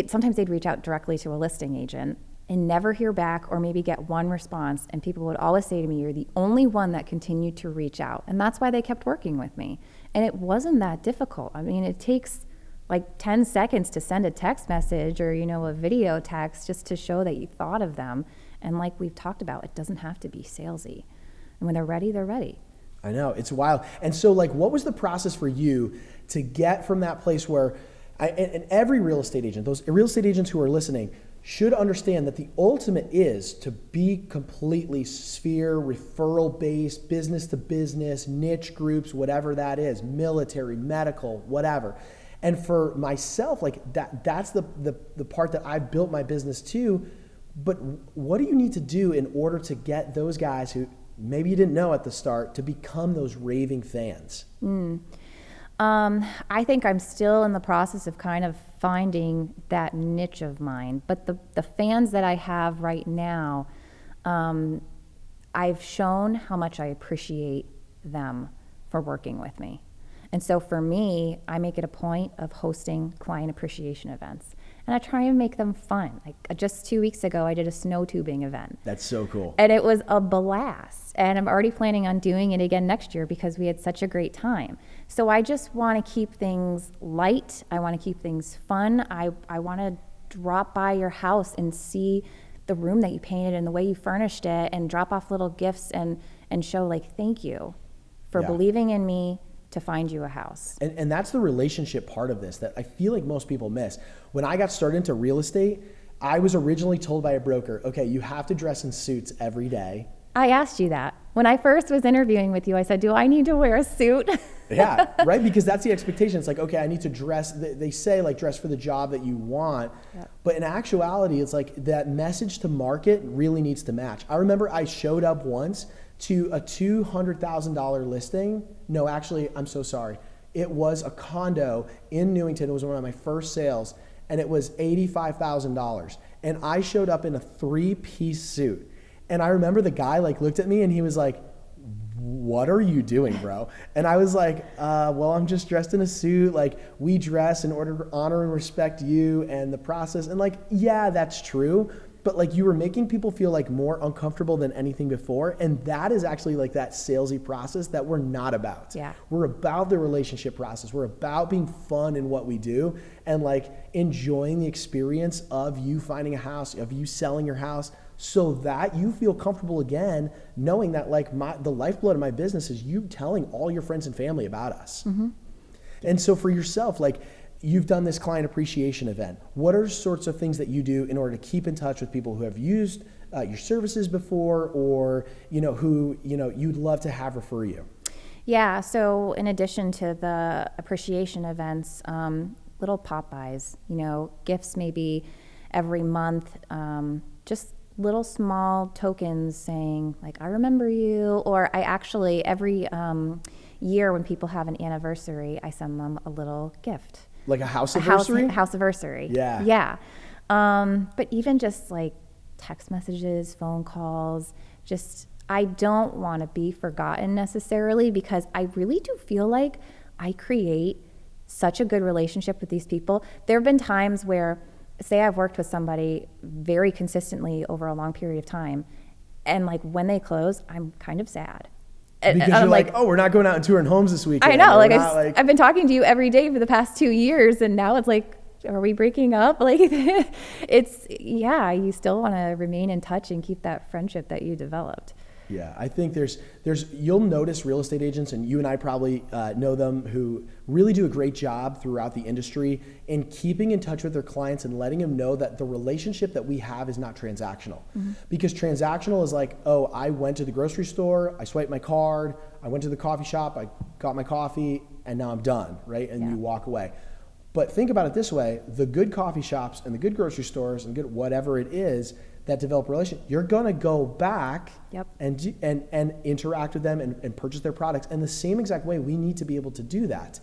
Sometimes they'd reach out directly to a listing agent and never hear back or maybe get one response. And people would always say to me, you're the only one that continued to reach out. And that's why they kept working with me. And it wasn't that difficult. I mean, it takes like 10 seconds to send a text message or, a video text just to show that you thought of them. And like we've talked about, it doesn't have to be salesy. And when they're ready, they're ready.
I know, it's wild. And so like, what was the process for you to get from that place where, and every real estate agent, those real estate agents who are listening should understand that the ultimate is to be completely sphere, referral-based, business to business, niche groups, whatever that is, military, medical, whatever. And for myself, like that's the part that I've built my business to. But what do you need to do in order to get those guys who maybe you didn't know at the start to become those raving fans?
I think I'm still in the process of kind of finding that niche of mine. But the fans that I have right now, I've shown how much I appreciate them for working with me. And so for me, I make it a point of hosting client appreciation events. And I try and make them fun. Like just 2 weeks ago, I did a snow tubing event.
That's so cool.
And it was a blast. And I'm already planning on doing it again next year because we had such a great time. So I just want to keep things light. I want to keep things fun. I want to drop by your house and see the room that you painted and the way you furnished it and drop off little gifts and show like, thank you for believing in me to find you a house.
And that's the relationship part of this that I feel like most people miss. When I got started into real estate, I was originally told by a broker, okay, you have to dress in suits every day.
I asked you that. When I first was interviewing with you, I said, do I need to wear a suit?
Yeah, right? Because that's the expectation. It's like, okay, I need to dress. They say like dress for the job that you want. Yep. But in actuality, it's like that message to market really needs to match. I remember I showed up once to a $200,000 listing. No, actually, I'm so sorry. It was a condo in Newington. It was one of my first sales, and it was $85,000. And I showed up in a 3-piece suit. And I remember the guy like looked at me and he was like, what are you doing, bro? And I was like, well, I'm just dressed in a suit. Like, we dress in order to honor and respect you and the process. And like, yeah, that's true. But like you were making people feel like more uncomfortable than anything before. And that is actually like that salesy process that we're not about.
Yeah.
We're about the relationship process. We're about being fun in what we do and like enjoying the experience of you finding a house, of you selling your house, so that you feel comfortable again, knowing that like the lifeblood of my business is you telling all your friends and family about us. Mm-hmm. And so for yourself, like, you've done this client appreciation event. What are sorts of things that you do in order to keep in touch with people who have used your services before, or who you'd love to have refer you?
Yeah. So in addition to the appreciation events, little pop-bys, gifts maybe every month, just little small tokens saying like, I remember you, or I actually every year when people have an anniversary, I send them a little gift.
Like a house anniversary?
House anniversary.
Yeah.
Yeah. But even just like text messages, phone calls, I don't want to be forgotten necessarily, because I really do feel like I create such a good relationship with these people. There have been times where, say I've worked with somebody very consistently over a long period of time, and like when they close, I'm kind of sad.
Because you're like, oh, we're not going out and touring homes this weekend.
I know, I've been talking to you every day for the past 2 years, and now it's like, are we breaking up? Like, you still want to remain in touch and keep that friendship that you developed.
Yeah, I think you'll notice real estate agents, and you and I probably know them, who really do a great job throughout the industry in keeping in touch with their clients and letting them know that the relationship that we have is not transactional. Because transactional is like, oh, I went to the grocery store, I swiped my card, I went to the coffee shop, I got my coffee, and now I'm done, right? And you walk away. But think about it this way, the good coffee shops and the good grocery stores and good whatever it is that develop a relationship, you're gonna go back and interact with them and purchase their products. And the same exact way, we need to be able to do that.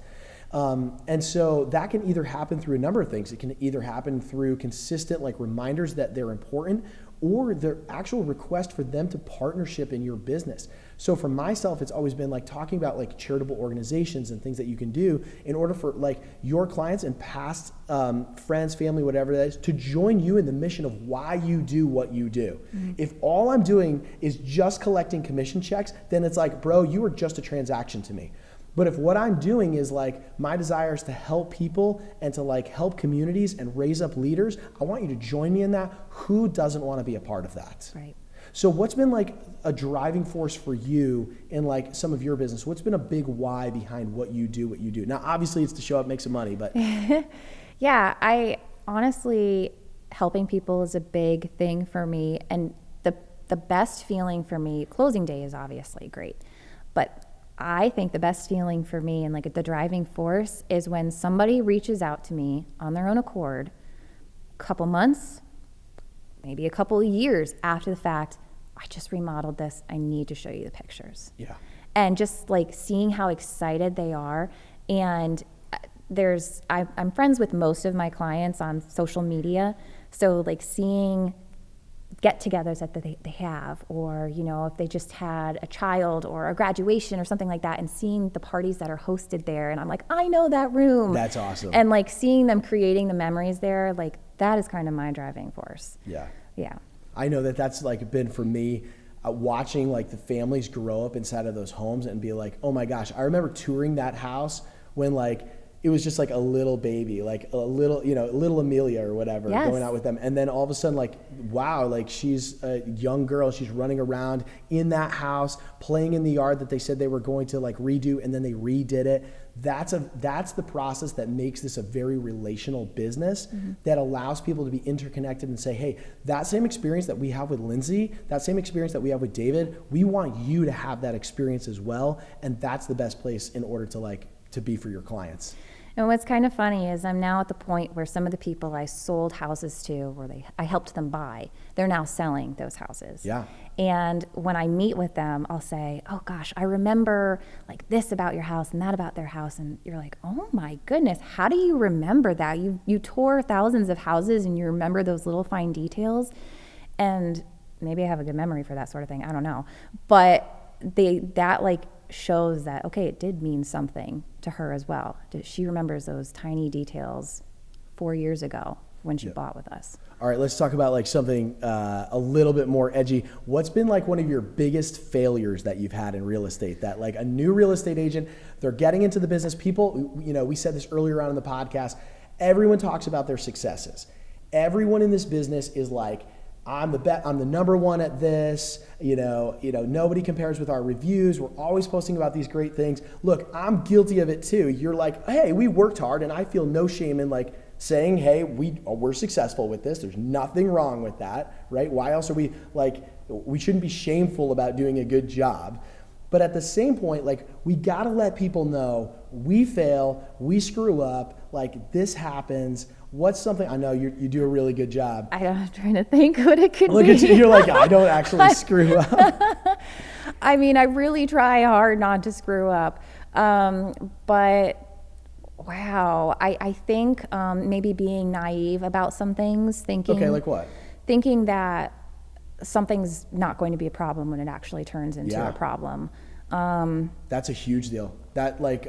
And so that can either happen through a number of things. It can either happen through consistent like reminders that they're important, or the actual request for them to partnership in your business. So for myself, it's always been like talking about like charitable organizations and things that you can do in order for like your clients and past friends, family, whatever that is, to join you in the mission of why you do what you do. If all I'm doing is just collecting commission checks, then it's like, bro, you are just a transaction to me. But if what I'm doing is like my desire is to help people and to like help communities and raise up leaders, I want you to join me in that. Who doesn't want to be a part of that?
Right.
So what's been like a driving force for you in like some of your business? What's been a big why behind what you do? Now, obviously it's to show up, make some money, but.
Yeah, I honestly, helping people is a big thing for me. And the best feeling for me, closing day is obviously great, but I think the best feeling for me and like the driving force is when somebody reaches out to me on their own accord, a couple months, maybe a couple of years after the fact, I just remodeled this, I need to show you the pictures.
Yeah.
And just like seeing how excited they are. And I'm friends with most of my clients on social media. So like seeing get-togethers that they have, or you know, if they just had a child or a graduation or something like that, and seeing the parties that are hosted there, and I'm like, I know that room.
That's awesome.
And like seeing them creating the memories there, like that is kind of my driving force.
Yeah.
Yeah.
I know that's like been for me, watching like the families grow up inside of those homes and be like, oh my gosh, I remember touring that house when like it was just like a little baby, like a little, you know, little Amelia or whatever, going out with them. And then all of a sudden, like, wow, like she's a young girl. She's running around in that house, playing in the yard that they said they were going to like redo, and then they redid it. That's the process that makes this a very relational business that allows people to be interconnected and say, hey, that same experience that we have with Lindsey, that same experience that we have with David, we want you to have that experience as well. And that's the best place in order to be for your clients.
And what's kind of funny is I'm now at the point where some of the people I sold houses to, I helped them buy, they're now selling those houses.
Yeah.
And when I meet with them, I'll say, oh gosh, I remember like this about your house and that about their house. And you're like, oh my goodness, how do you remember that? You tore thousands of houses and you remember those little fine details. And maybe I have a good memory for that sort of thing, I don't know. But that like shows that, okay, it did mean something to her as well. She remembers those tiny details 4 years ago when she bought with us.
All right, let's talk about like something a little bit more edgy. What's been like one of your biggest failures that you've had in real estate? That like a new real estate agent, they're getting into the business. People, you know, we said this earlier on in the podcast, everyone talks about their successes. Everyone in this business is like, I'm the number one at this, you know, nobody compares with our reviews. We're always posting about these great things. Look, I'm guilty of it too. You're like, hey, we worked hard, and I feel no shame in like saying, hey, we're successful with this. There's nothing wrong with that, right? Why else are we like, we shouldn't be shameful about doing a good job. But at the same point, like, we gotta let people know we fail, we screw up, like this happens. What's something, I know you do a really good job.
I'm trying to think what it could be.
Look at you, you're like, I don't actually screw up.
I mean, I really try hard not to screw up. But wow, I think maybe being naive about some things, thinking.
Okay, like what?
Thinking that something's not going to be a problem when it actually turns into a problem.
That's a huge deal. That like,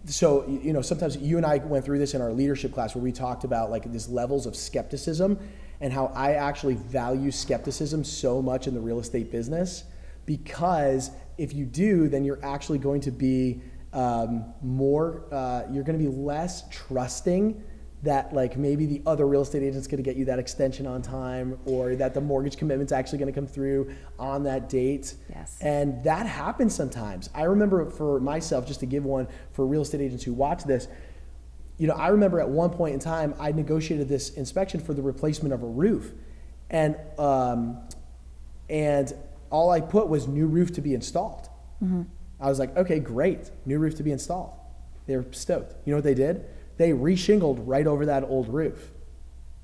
so, you know, sometimes you and I went through this in our leadership class where we talked about like these levels of skepticism and how I actually value skepticism so much in the real estate business, because if you do, then you're actually going to be you're going to be less trusting that like maybe the other real estate agent's going to get you that extension on time, or that the mortgage commitment's actually going to come through on that date.
Yes.
And that happens sometimes. I remember for myself, just to give one for real estate agents who watch this, you know, I remember at one point in time, I negotiated this inspection for the replacement of a roof. And all I put was new roof to be installed. Mm-hmm. I was like, okay, great, new roof to be installed. They were stoked. You know what they did? They re-shingled right over that old roof.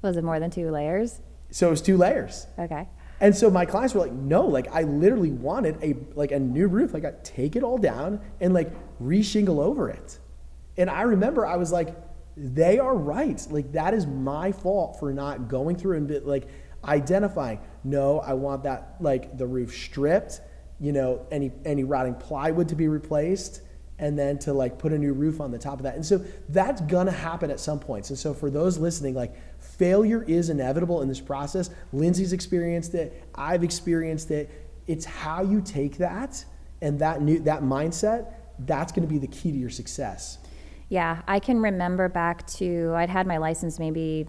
Was it more than 2 layers?
So it was 2 layers.
Okay.
And so my clients were like, no, like I literally wanted a new roof. Like I take it all down and like re-shingle over it. And I remember I was like, they are right. Like that is my fault for not going through and like identifying, no, I want that, like the roof stripped, you know, any rotting plywood to be replaced, and then to like put a new roof on the top of that. And so that's gonna happen at some points. And so for those listening, like failure is inevitable in this process. Lindsey's experienced it, I've experienced it. It's how you take that and that mindset, that's gonna be the key to your success.
Yeah, I can remember back to, I'd had my license maybe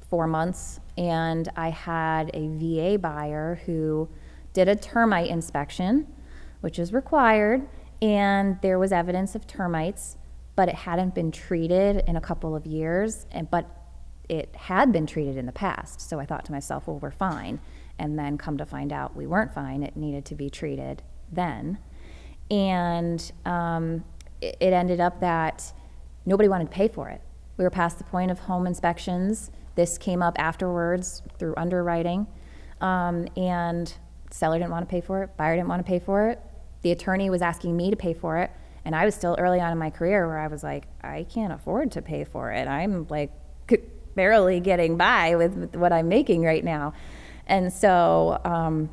4 months, and I had a VA buyer who did a termite inspection, which is required, and there was evidence of termites, but it hadn't been treated in a couple of years, but it had been treated in the past. So I thought to myself, well, we're fine. And then come to find out we weren't fine. It needed to be treated then. And it ended up that nobody wanted to pay for it. We were past the point of home inspections. This came up afterwards through underwriting, and seller didn't want to pay for it, buyer didn't want to pay for it. The attorney was asking me to pay for it, and I was still early on in my career where I was like, I can't afford to pay for it. I'm like barely getting by with what I'm making right now. And so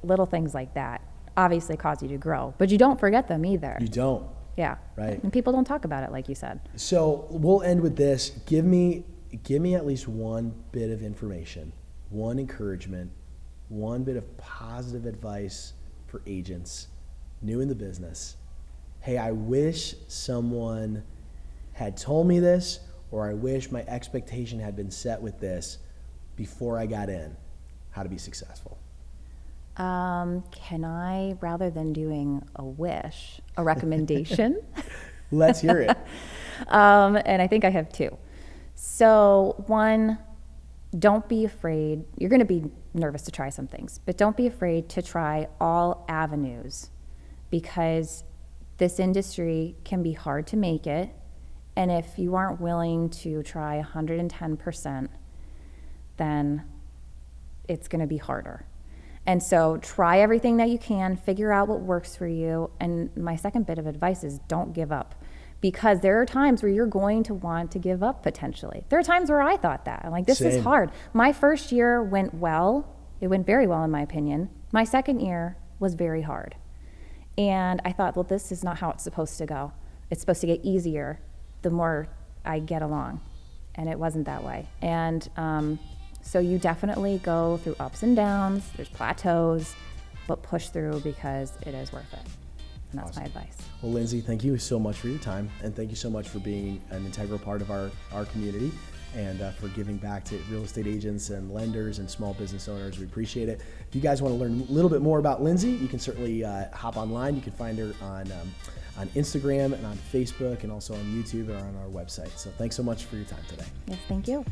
little things like that obviously cause you to grow, but you don't forget them either.
You don't.
Yeah.
Right.
And people don't talk about it, like you said.
So we'll end with this. Give me at least one bit of information, one encouragement, one bit of positive advice for agents new in the business. Hey, I wish someone had told me this, or I wish my expectation had been set with this before I got in, how to be successful.
Can I, rather than doing a wish, a recommendation?
Let's hear it.
And I think I have 2. So 1, don't be afraid. You're going to be nervous to try some things, but don't be afraid to try all avenues, because this industry can be hard to make it. And if you aren't willing to try 110%, then it's going to be harder. And so try everything that you can, figure out what works for you. And my second bit of advice is don't give up, because there are times where you're going to want to give up potentially. There are times where I thought that. I'm like, this is hard. My first year went well. It went very well in my opinion. My second year was very hard. And I thought, well, this is not how it's supposed to go. It's supposed to get easier the more I get along. And it wasn't that way. And so you definitely go through ups and downs, there's plateaus, but push through because it is worth it. And that's awesome. My advice.
Well, Lindsey, thank you so much for your time, and thank you so much for being an integral part of our community, and for giving back to real estate agents and lenders and small business owners. We appreciate it. If you guys want to learn a little bit more about Lindsey, you can certainly hop online. You can find her on Instagram and on Facebook, and also on YouTube and on our website. So thanks so much for your time today.
Yes, thank you.